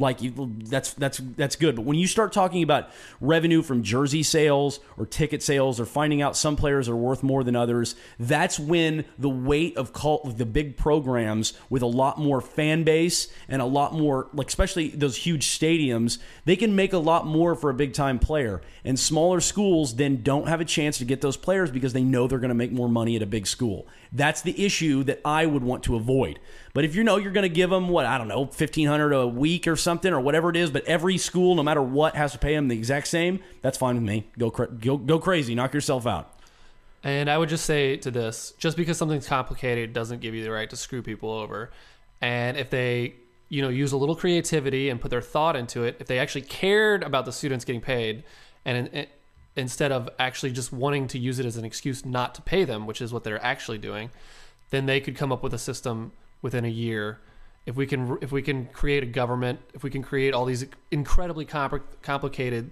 That's good. But when you start talking about revenue from jersey sales or ticket sales, or finding out some players are worth more than others, that's when the weight of the big programs with a lot more fan base and a lot more, especially those huge stadiums, they can make a lot more for a big time player. And smaller schools then don't have a chance to get those players because they know they're going to make more money at a big school. That's the issue that I would want to avoid. But if you're going to give them, $1,500 a week or something or whatever it is, but every school, no matter what, has to pay them the exact same, that's fine with me. Go crazy. Knock yourself out. And I would just say to this, just because something's complicated doesn't give you the right to screw people over. And if they, use a little creativity and put their thought into it, if they actually cared about the students getting paid, and instead of actually just wanting to use it as an excuse not to pay them, which is what they're actually doing, then they could come up with a system within a year. If we can create a government, if we can create all these incredibly complicated,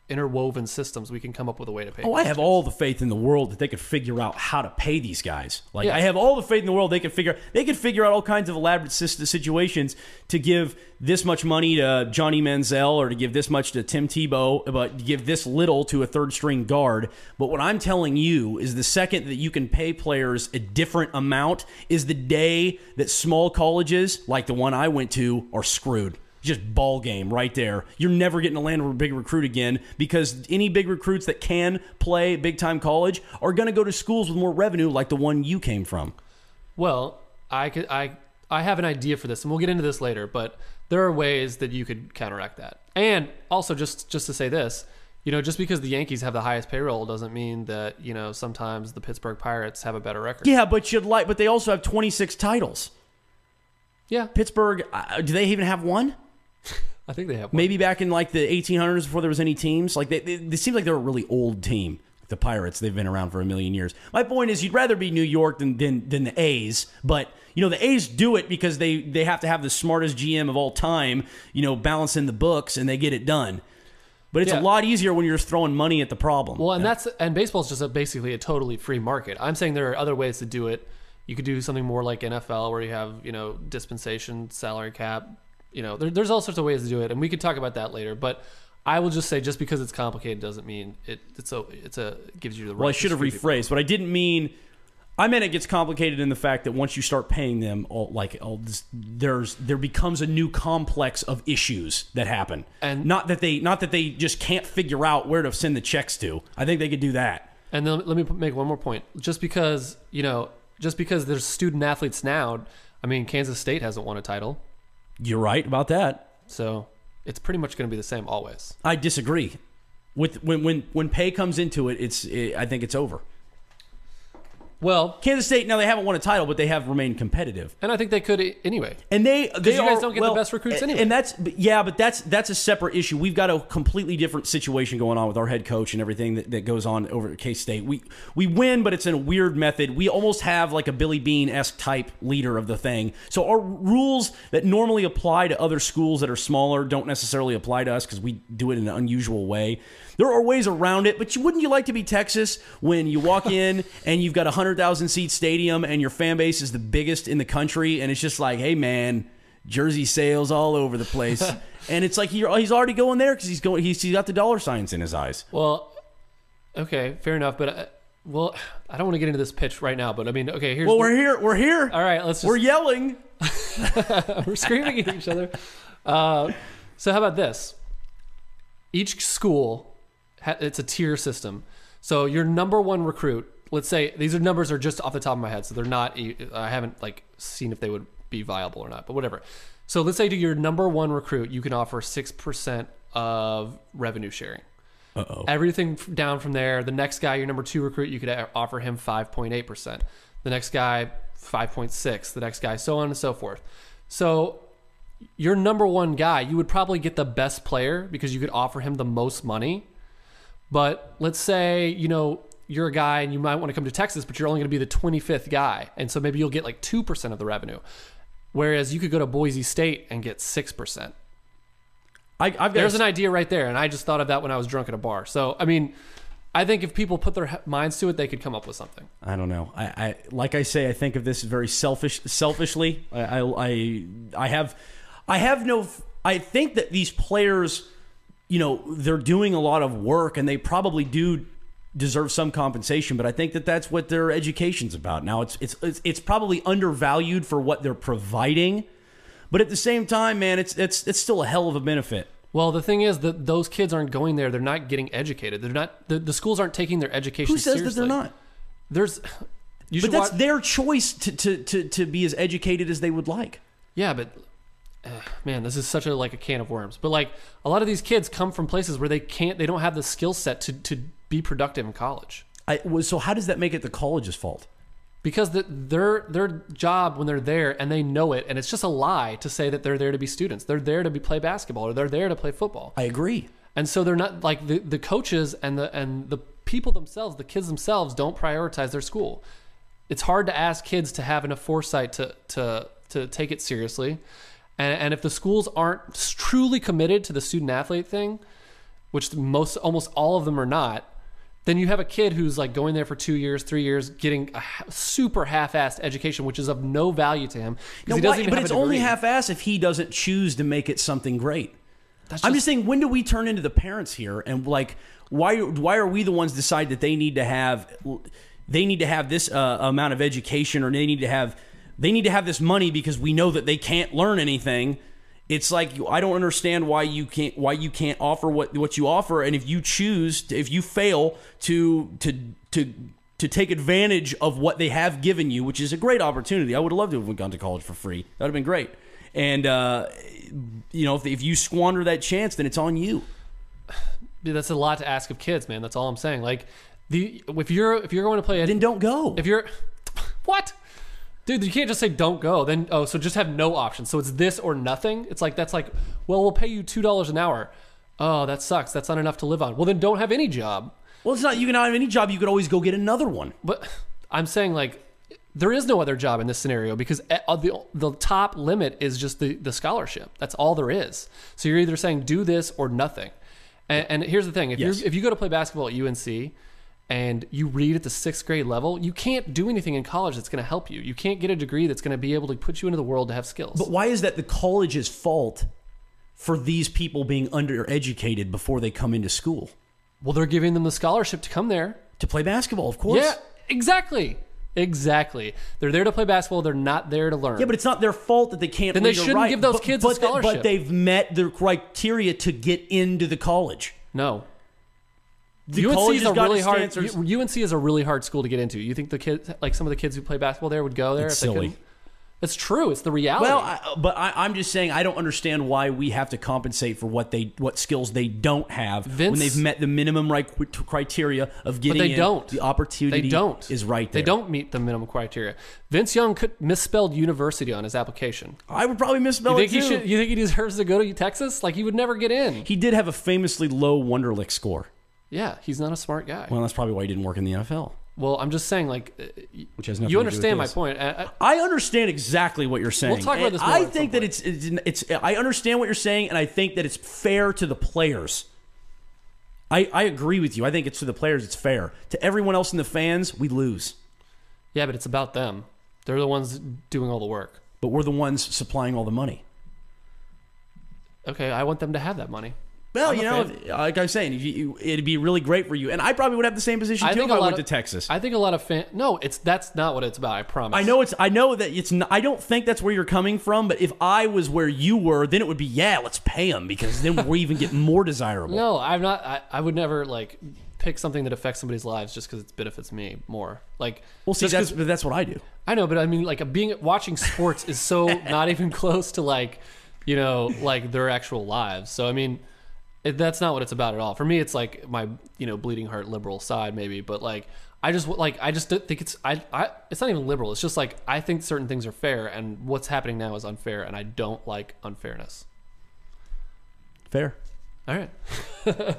interwoven systems, we can come up with a way to pay. I have all the faith in the world that they could figure out how to pay these guys. I have all the faith in the world they could figure out all kinds of elaborate situations to give this much money to Johnny Manziel or to give this much to Tim Tebow, but to give this little to a third string guard. But what I'm telling you is the second that you can pay players a different amount is the day that small colleges like the one I went to are screwed. Just ball game right there. You're never getting to land a big recruit again, because any big recruits that can play big time college are going to go to schools with more revenue like the one you came from. Well, I have an idea for this, and we'll get into this later, but there are ways that you could counteract that. And also, just to say this, just because the Yankees have the highest payroll doesn't mean that, sometimes the Pittsburgh Pirates have a better record. Yeah, but they also have 26 titles. Yeah. Pittsburgh, do they even have one? I think they have one. Maybe back in the 1800s before there was any teams. They seem like they're a really old team. The Pirates, they've been around for a million years. My point is, you'd rather be New York than the A's, but the A's do it because they have to have the smartest GM of all time, balancing the books, and they get it done. But it's Yeah. a lot easier when you're just throwing money at the problem. Well, and baseball's just basically a totally free market. I'm saying there are other ways to do it. You could do something more like NFL, where you have dispensation, salary cap. There's all sorts of ways to do it, and we could talk about that later. But I will just say, just because it's complicated doesn't mean it gives you the right. Well, I should have rephrased, but I didn't mean. I meant it gets complicated in the fact that once you start paying them, there becomes a new complex of issues that happen, And- not that they just can't figure out where to send the checks to. I think they could do that. And then let me make one more point. Just because there's student athletes now, I mean, Kansas State hasn't won a title, You're right about that. so it's pretty much going to be the same always. I disagree. With when pay comes into it, I think it's over. Well, Kansas State, now they haven't won a title, but they have remained competitive. and I think they could anyway. And they you guys don't get the best recruits anyway. And that's a separate issue. We've got a completely different situation going on with our head coach and everything that goes on over at K-State. We win, but it's in a weird method. We almost have like a Billy Bean-esque type leader of the thing. So our rules that normally apply to other schools that are smaller don't necessarily apply to us because we do it in an unusual way. There are ways around it, but wouldn't you like to be Texas when you walk in and you've got a 100,000 seat stadium and your fan base is the biggest in the country, and it's just like, hey man, jersey sales all over the place, and it's like he's already going there because he's got the dollar signs in his eyes. Well, okay, fair enough, but I don't want to get into this pitch right now. But I mean, okay, here's We're here. All right, let's just We're yelling. we're screaming at each other. So how about this? Each school, it's a tier system. So your number one recruit, let's say these numbers are just off the top of my head, so they're not. I haven't seen if they would be viable or not, but whatever. So let's say to your number one recruit, you can offer 6% of revenue sharing. Everything down from there. The next guy, your number two recruit, you could offer him 5.8%. The next guy, 5.6%. The next guy, so on and so forth. So your number one guy, you would probably get the best player because you could offer him the most money. But let's say, you're a guy and you might want to come to Texas, but you're only going to be the 25th guy. And so maybe you'll get 2% of the revenue. Whereas you could go to Boise State and get 6%. There's an idea right there. And I just thought of that when I was drunk at a bar. So, I mean, I think if people put their minds to it, they could come up with something. I don't know. I like I say, I think of this very selfishly. I think that these players, they're doing a lot of work and they probably do deserve some compensation, but I think that that's what their education's about. Now it's probably undervalued for what they're providing, but at the same time, man, it's still a hell of a benefit. Well, the thing is that those kids aren't going there. They're not getting educated. They're not. The schools aren't taking their education seriously. Who says that they're not? But that's their choice to be as educated as they would like. Yeah, but man, this is such a can of worms. But a lot of these kids come from places where they don't have the skill set to be productive in college. So how does that make it the college's fault? Because their job when they're there and they know it, and it's just a lie to say that they're there to be students. They're there to play basketball or they're there to play football. I agree. And so they're not the coaches and the people themselves, the kids themselves don't prioritize their school. It's hard to ask kids to have enough foresight to take it seriously. And if the schools aren't truly committed to the student athlete thing, which almost all of them are not, then you have a kid who's going there for 2 years, 3 years, getting a super half-assed education, which is of no value to him. But it's only half-assed if he doesn't choose to make it something great. I'm just saying, when do we turn into the parents here? And why are we the ones decide that they need to have this amount of education, or they need to have this money because we know that they can't learn anything? It's I don't understand why you can't offer what you offer, and if you fail to take advantage of what they have given you, which is a great opportunity. I would have loved to have gone to college for free. That would have been great. And if you squander that chance, then it's on you. Dude, that's a lot to ask of kids, man. That's all I'm saying. If you're going to play, then don't go. If you're what? Dude, you can't just say don't go. Then so just have no option. So it's this or nothing. It's well, we'll pay you $2 an hour. Oh, that sucks. That's not enough to live on. Well, then don't have any job. Well, it's not. You can not have any job. You could always go get another one. But I'm saying there is no other job in this scenario because the top limit is just the scholarship. That's all there is. So you're either saying do this or nothing. And here's the thing: Yes. if you go to play basketball at UNC and you read at the 6th grade level, you can't do anything in college that's going to help you. You can't get a degree that's going to be able to put you into the world to have skills. But why is that the college's fault for these people being undereducated before they come into school? Well, they're giving them the scholarship to come there. To play basketball, of course. Yeah, exactly. Exactly. They're there to play basketball. They're not there to learn. Yeah, but it's not their fault that they can't Then read they or shouldn't write. give those kids a scholarship. But they've met the criteria to get into the college. No. The UNC college is has a got really its hard. answers. UNC is a really hard school to get into. You think the kids, like some of the kids who play basketball there, would go there? It's if they silly. couldn't? It's true. It's the reality. Well, I'm just saying I don't understand why we have to compensate for what skills they don't have when they've met the minimum criteria of getting but they in. don't. The opportunity They don't. is right there. They don't meet the minimum criteria. Vince Young misspelled university on his application. I would probably misspell You it think too. you think he deserves to go to Texas? Like he would never get in. He did have a famously low Wonderlic score. Yeah, he's not a smart guy. Well, that's probably why he didn't work in the NFL. Well, I'm just saying, like, Which has nothing you to do understand my with this. point. I understand exactly what you're saying. We'll talk about this more I at think some that point. it's. I understand what you're saying, and I think that it's fair to the players. I agree with you. I think it's to the players. It's fair to everyone else in the fans. We lose, Yeah, but it's about them. They're the ones doing all the work. but we're the ones supplying all the money. Okay, I want them to have that money. Well, I'm a you know, fan. like I'm saying, it'd be really great for you, and I probably would have the same position too if I went to Texas. I think a lot of fans. No, that's not what it's about. I promise. I know that it's. Not, I don't think that's where you're coming from. But if I was where you were, then it would be let's pay them because then we even get more desirable. No, I'm not. I would never like pick something that affects somebody's lives just because it benefits me more. Like, Well, see, just 'cause- that's what I do. I know, but I mean, like, watching sports is so not even close to like, like their actual lives. So I mean. That's not what it's about at all. For me, it's like my bleeding heart liberal side maybe, but like I just don't think it's it's not even liberal. It's just like I think certain things are fair, and what's happening now is unfair, and I don't like unfairness. Fair. All right.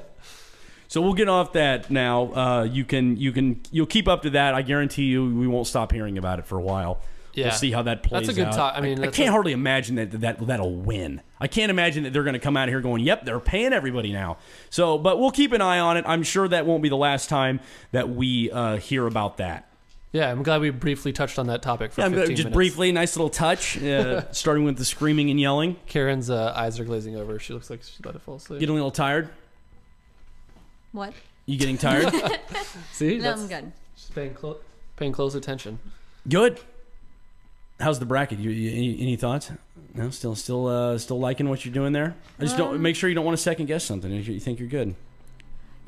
So we'll get off that now. You'll keep up to that. I guarantee you, we won't stop hearing about it for a while. Yeah. We'll see how that plays out. That's a good talk. I mean, I can't hardly imagine that'll win. I can't imagine that they're going to come out here going, "Yep, they're paying everybody now." So, but we'll keep an eye on it. I'm sure that won't be the last time that we hear about that. Yeah, I'm glad we briefly touched on that topic for 15 just minutes. briefly, nice little touch, starting with the screaming and yelling. Karen's eyes are glazing over. She looks like she's about to fall asleep. Getting a little tired. What? You getting tired? See? No, I'm good. She's paying close attention. Good. How's the bracket? Any thoughts? No, still liking what you're doing there. I just don't make sure you don't want to second guess something if you think you're good.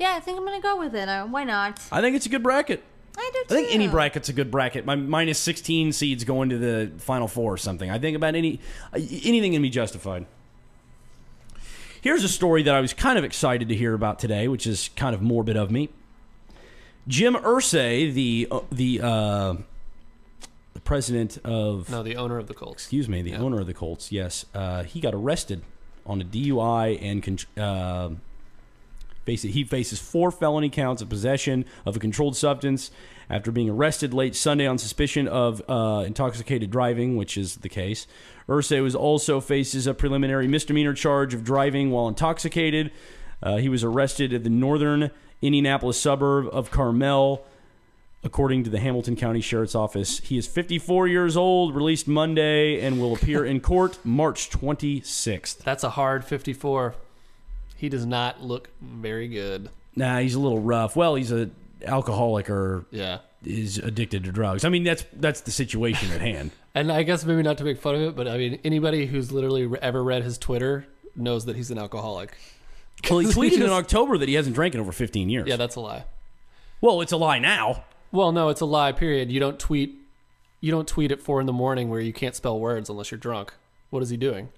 Yeah, I think I'm gonna go with it. Why not? I think it's a good bracket. I do I too. think any bracket's a good bracket. My minus 16 seeds going to the Final Four or something. I think about anything can be justified. Here's a story that I was kind of excited to hear about today, which is kind of morbid of me. Jim Irsay, the president of... No, the owner of the Colts. Excuse me, the owner of the Colts, yes. He got arrested on a DUI and he faces 4 felony counts of possession of a controlled substance after being arrested late Sunday on suspicion of intoxicated driving, which is the case. Irsay also faces a preliminary misdemeanor charge of driving while intoxicated. He was arrested at the northern Indianapolis suburb of Carmel, according to the Hamilton County Sheriff's Office. He is 54 years old, released Monday, and will appear in court March 26th. That's a hard 54. He does not look very good. Nah, he's a little rough. Well, he's an alcoholic or is addicted to drugs. I mean, that's the situation at hand. And I guess maybe not to make fun of it, but I mean, anybody who's literally ever read his Twitter knows that he's an alcoholic. Well, he tweeted in October that he hasn't drank in over 15 years. Yeah, that's a lie. Well, it's a lie now. Well, no, it's a lie, period. You don't tweet at 4 a.m. where you can't spell words unless you're drunk. What is he doing?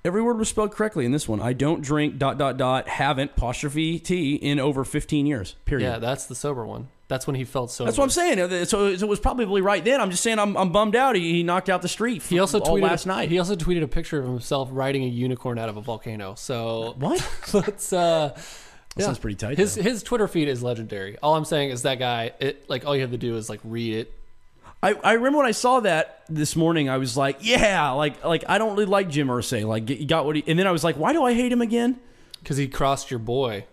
Every word was spelled correctly in this one. I don't drink ... haven't *T in over 15 years. Period. Yeah, that's the sober one. That's when he felt sober. That's what I'm saying. So it was probably right then. I'm just saying I'm bummed out. He knocked out the street. He also all tweeted last night. He also tweeted a picture of himself riding a unicorn out of a volcano. So what? Let's That sounds pretty tight. His Twitter feed is legendary. All I'm saying is that guy. All you have to do is read it. I remember when I saw that this morning, I was like, yeah, like I don't really like Jim Irsay. Like, he got what he... And then I was like, why do I hate him again? Because he crossed your boy.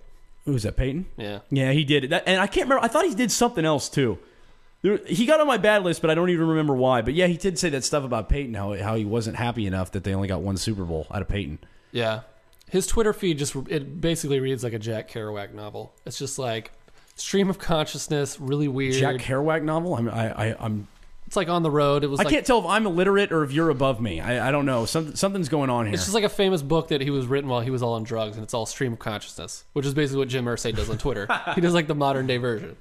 Who was that, Peyton? Yeah. Yeah, he did. And I can't remember. I thought he did something else, too. He got on my bad list, but I don't even remember why. But, yeah, he did say that stuff about Peyton, how he wasn't happy enough that they only got one Super Bowl out of Peyton. Yeah. His Twitter feed it basically reads like a Jack Kerouac novel. It's just like stream of consciousness, really weird. Jack Kerouac novel? I'm It's like on the road. It was. I can't tell if I'm illiterate or if you're above me. I don't know. Something's going on here. It's just like a famous book that he was written while he was all on drugs, and it's all stream of consciousness, which is basically what Jim Irsay does on Twitter. He does like the modern day version.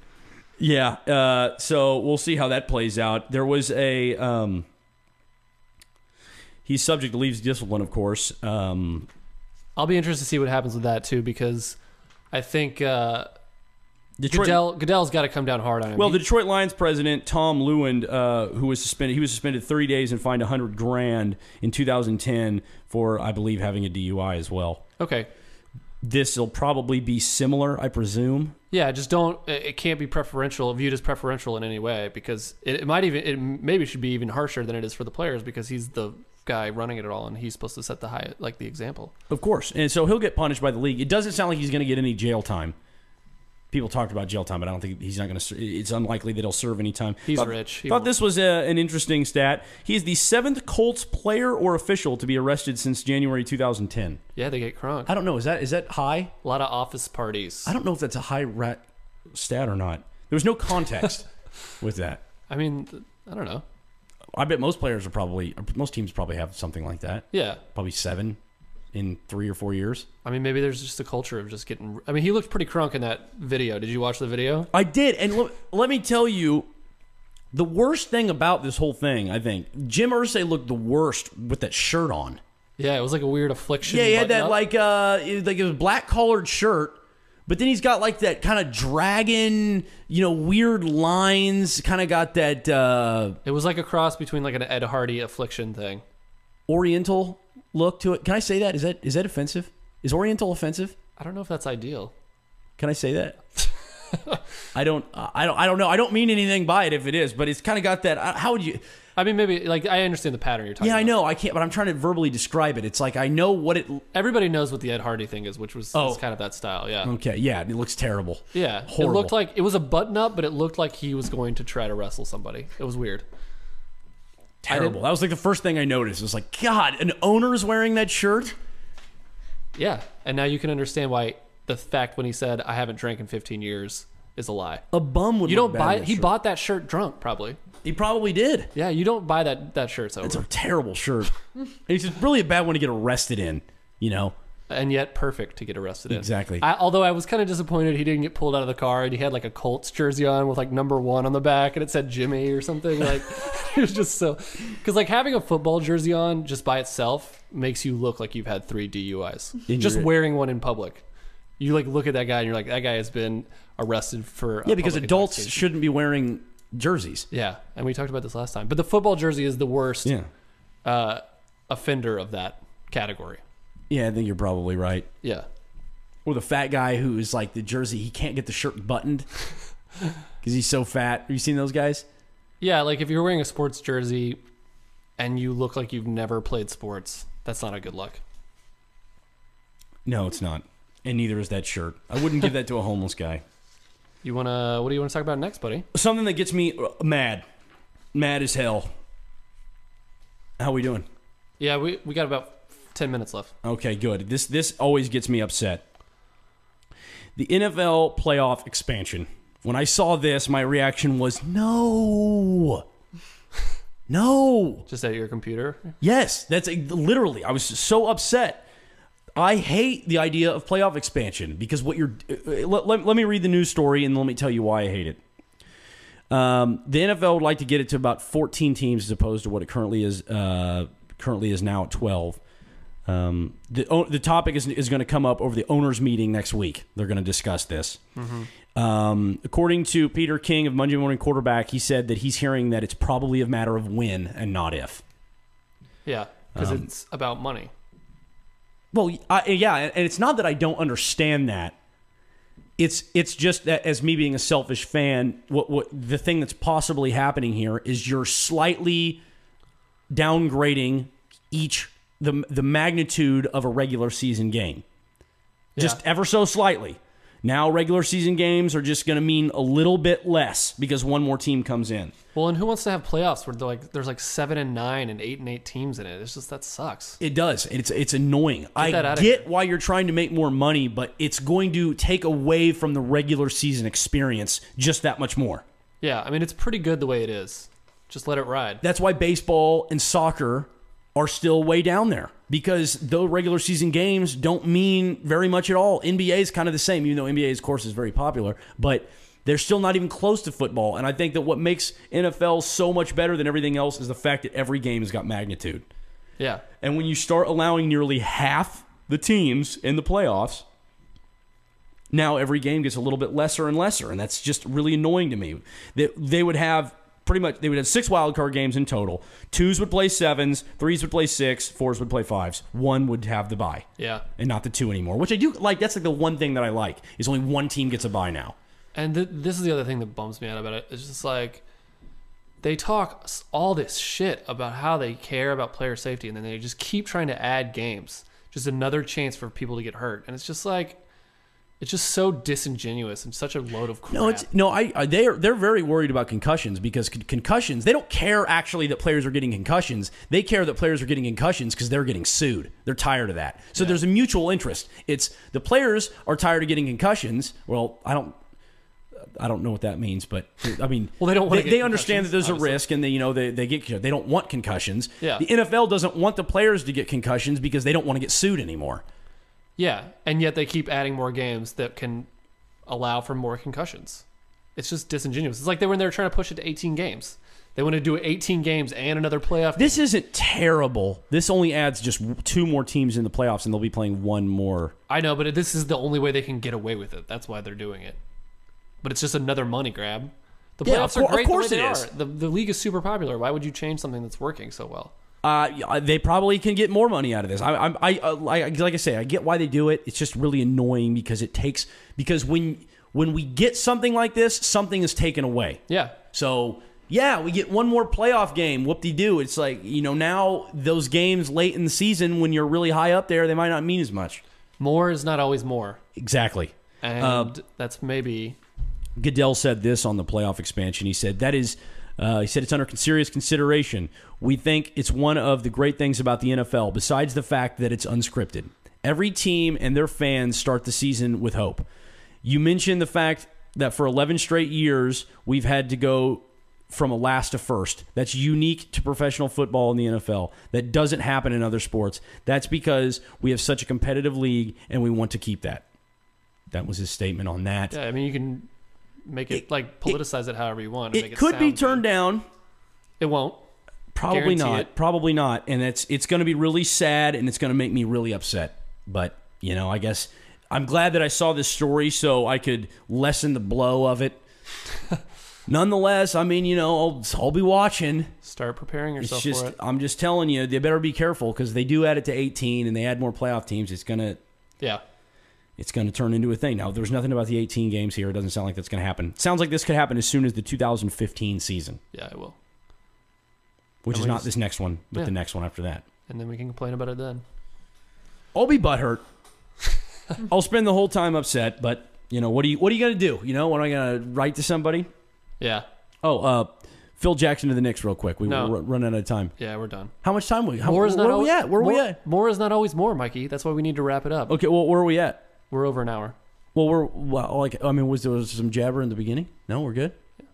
Yeah. So we'll see how that plays out. There was a. He's subject to leaves discipline, of course. I'll be interested to see what happens with that too, because I think Goodell's got to come down hard on him. Well, the Detroit Lions president Tom Lewand, who was suspended, he was suspended 30 days and fined $100,000 in 2010 for, I believe, having a DUI as well. Okay. This will probably be similar, I presume. Yeah, just don't. It can't be viewed as preferential in any way, because it maybe should be even harsher than it is for the players, because he's the guy running it all, and he's supposed to set the example. Of course, and so he'll get punished by the league. It doesn't sound like he's going to get any jail time. People talked about jail time, but I don't think he's not going to. It's unlikely that he'll serve any time. He's rich. Thought this was an interesting stat. He is the 7th Colts player or official to be arrested since January 2010. Yeah, they get crunk. I don't know. Is that high? A lot of office parties. I don't know if that's a high stat or not. There was no context with that. I mean, I don't know. I bet most teams probably have something like that. Yeah, probably 7 in 3 or 4 years. I mean, maybe there's just a culture of just getting. I mean, he looked pretty crunk in that video. Did you watch the video? I did, and let me tell you, the worst thing about this whole thing, I think, Jim Irsay looked the worst with that shirt on. Yeah, it was like a weird affliction. Yeah, he had that like it was black collared shirt, but then he's got like that kind of dragon, weird lines. Kind of got that. It was like a cross between like an Ed Hardy affliction thing. Oriental look to it. Can I say that? Is that offensive? Is Oriental offensive? I don't know if that's ideal. Can I say that? I don't know. I don't mean anything by it if it is, but it's kind of got that. How would you? I mean, maybe like I understand the pattern you're talking about. Yeah, I know. I can't, but I'm trying to verbally describe it. It's like I know what it. Everybody knows what the Ed Hardy thing is, which was kind of that style. Yeah. Okay. Yeah, it looks terrible. Yeah, horrible. It looked like it was a button up, but it looked like he was going to try to wrestle somebody. It was weird. Terrible. That was like the first thing I noticed. It was like, God, an owner's wearing that shirt? Yeah. And now you can understand why the fact when he said, I haven't drank in 15 years is a lie. A bum would. You don't buy it. He bought that shirt drunk, probably. He probably did. Yeah, you don't buy that shirt sober. It's a terrible shirt. It's just really a bad one to get arrested in, And yet perfect to get arrested in. Exactly. Although I was kind of disappointed he didn't get pulled out of the car, and he had like a Colts jersey on with like number 1 on the back, and it said Jimmy or something. Like it was just so, because like having a football jersey on just by itself makes you look like you've had 3 DUIs. Just wearing one in public, you like look at that guy and you're like, that guy has been arrested for because adults shouldn't be wearing jerseys. Yeah, and we talked about this last time, but the football jersey is the worst offender of that category. Yeah, I think you're probably right. Yeah. Or the fat guy who is like the jersey, he can't get the shirt buttoned because he's so fat. Have you seen those guys? Yeah, like if you're wearing a sports jersey and you look like you've never played sports, that's not a good look. No, it's not. And neither is that shirt. I wouldn't give that to a homeless guy. What do you want to talk about next, buddy? Something that gets me mad. Mad as hell. How we doing? Yeah, we got about 10 minutes left. Okay, good. This always gets me upset. The NFL playoff expansion. When I saw this, my reaction was no. No. Just at your computer? Yes, that's literally. I was so upset. I hate the idea of playoff expansion because what you're. Let me read the news story and let me tell you why I hate it. The NFL would like to get it to about 14 teams as opposed to what it currently is. Currently is now at 12. The topic is going to come up over the owners' meeting next week. They're going to discuss this. Mm-hmm. According to Peter King of Monday Morning Quarterback, he said that he's hearing that it's probably a matter of when and not if. Yeah, because it's about money. Well, yeah, and it's not that I don't understand that. It's just that as me being a selfish fan, what the thing that's possibly happening here is you're slightly downgrading the magnitude of a regular season game, just ever so slightly. Now regular season games are just going to mean a little bit less because one more team comes in. Well, and who wants to have playoffs where there's like 7 and 9 and 8 and 8 teams in it? It's just that sucks. It does. It's annoying. I get why you're trying to make more money, but it's going to take away from the regular season experience just that much more. Yeah, I mean, it's pretty good the way it is. Just let it ride. That's why baseball and soccer are still way down there, because those regular season games don't mean very much at all. NBA is kind of the same, even though NBA, of course, is very popular, but they're still not even close to football. And I think that what makes NFL so much better than everything else is the fact that every game has got magnitude. Yeah. And when you start allowing nearly half the teams in the playoffs, now every game gets a little bit lesser and lesser, and that's just really annoying to me. They would have they would have 6 wild card games in total. 2s would play 7s, 3s would play 6, 4s would play 5s. 1 would have the bye. Yeah. And not the 2 anymore, which I do like. That's like the one thing that I like, is only one team gets a bye now. And this is the other thing that bums me out about it. It's just like they talk all this shit about how they care about player safety, and then they just keep trying to add games. Just another chance for people to get hurt. And it's just like, it's just so disingenuous and such a load of crap. They're very worried about concussions, because concussions, they don't care actually that players are getting concussions. They care that players are getting concussions because they're getting sued. They're tired of that. So there's a mutual interest. It's the players are tired of getting concussions. Well, I don't know what that means, but I mean, well, they don't want they understand that there's a risk, and they don't want concussions. Yeah. The NFL doesn't want the players to get concussions because they don't want to get sued anymore. Yeah, and yet they keep adding more games that can allow for more concussions. It's just disingenuous. It's like they were trying to push it to 18 games. They want to do 18 games and another playoff. This isn't terrible. This only adds just 2 more teams in the playoffs, and they'll be playing 1 more. I know, but this is the only way they can get away with it. That's why they're doing it. But it's just another money grab. The playoffs are great. Of course, they are. The league is super popular. Why would you change something that's working so well? They probably can get more money out of this. Like I say, I get why they do it. It's just really annoying because when we get something like this, something is taken away. Yeah. So yeah, we get 1 more playoff game. Whoop-de-doo. It's like, now those games late in the season when you're really high up there, they might not mean as much. More is not always more. Exactly. And that's maybe. Goodell said this on the playoff expansion. He said he said it's under serious consideration. We think it's one of the great things about the NFL, besides the fact that it's unscripted. Every team and their fans start the season with hope. You mentioned the fact that for 11 straight years, we've had to go from a last to first. That's unique to professional football in the NFL. That doesn't happen in other sports. That's because we have such a competitive league, and we want to keep that. That was his statement on that. Yeah, I mean, you can make it politicize it however you want. It could be turned down. It won't. Probably Guarantee not. it. Probably not. And it's going to be really sad, and it's going to make me really upset. But, I guess I'm glad that I saw this story so I could lessen the blow of it. Nonetheless, I mean, I'll be watching. Start preparing yourself for it. I'm just telling you, they better be careful, because they do add it to 18 and they add more playoff teams. It's going to turn into a thing. Now, there's nothing about the 18 games here. It doesn't sound like that's going to happen. It sounds like this could happen as soon as the 2015 season. Yeah, it will. Which is not this next one, but the next one after that. And then we can complain about it then. I'll be butthurt. I'll spend the whole time upset, but, what are you going to do? What am I going to write to somebody? Yeah. Oh, Phil Jackson to the Knicks real quick. We're running out of time. Yeah, we're done. How much time where are we at? Where are we at? More is not always more, Mikey. That's why we need to wrap it up. Okay, well, where are we at? We're over an hour. Well, was there some jabber in the beginning? No, we're good? Yeah.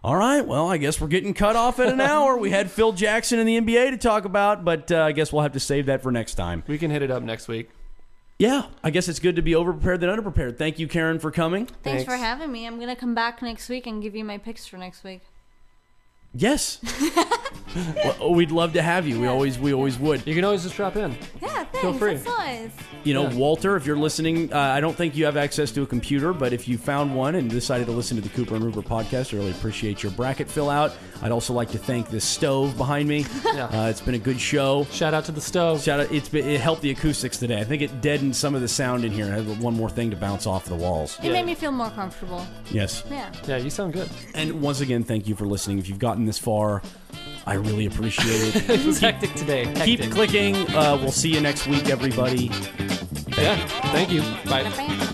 All right, well, I guess we're getting cut off at an hour. We had Phil Jackson in the NBA to talk about, but I guess we'll have to save that for next time. We can hit it up next week. Yeah, I guess it's good to be overprepared than underprepared. Thank you, Karen, for coming. Thanks for having me. I'm going to come back next week and give you my picks for next week. Yes. Well, we'd love to have you. We always would. You can always just drop in. Yeah, thanks. Feel free. That's nice. Walter, if you're listening, I don't think you have access to a computer, but if you found one and decided to listen to the Cooper and Rupert podcast, I really appreciate your bracket fill out. I'd also like to thank this stove behind me. Yeah. It's been a good show. Shout out to the stove. Shout out. It helped the acoustics today. I think it deadened some of the sound in here and had one more thing to bounce off the walls. It made me feel more comfortable. Yes. Yeah. Yeah, you sound good. And once again, thank you for listening. If you've gotten this far, I really appreciate it. It was hectic today. Keep clicking. We'll see you next week, everybody. Yeah. Thank you. Bye. Bam.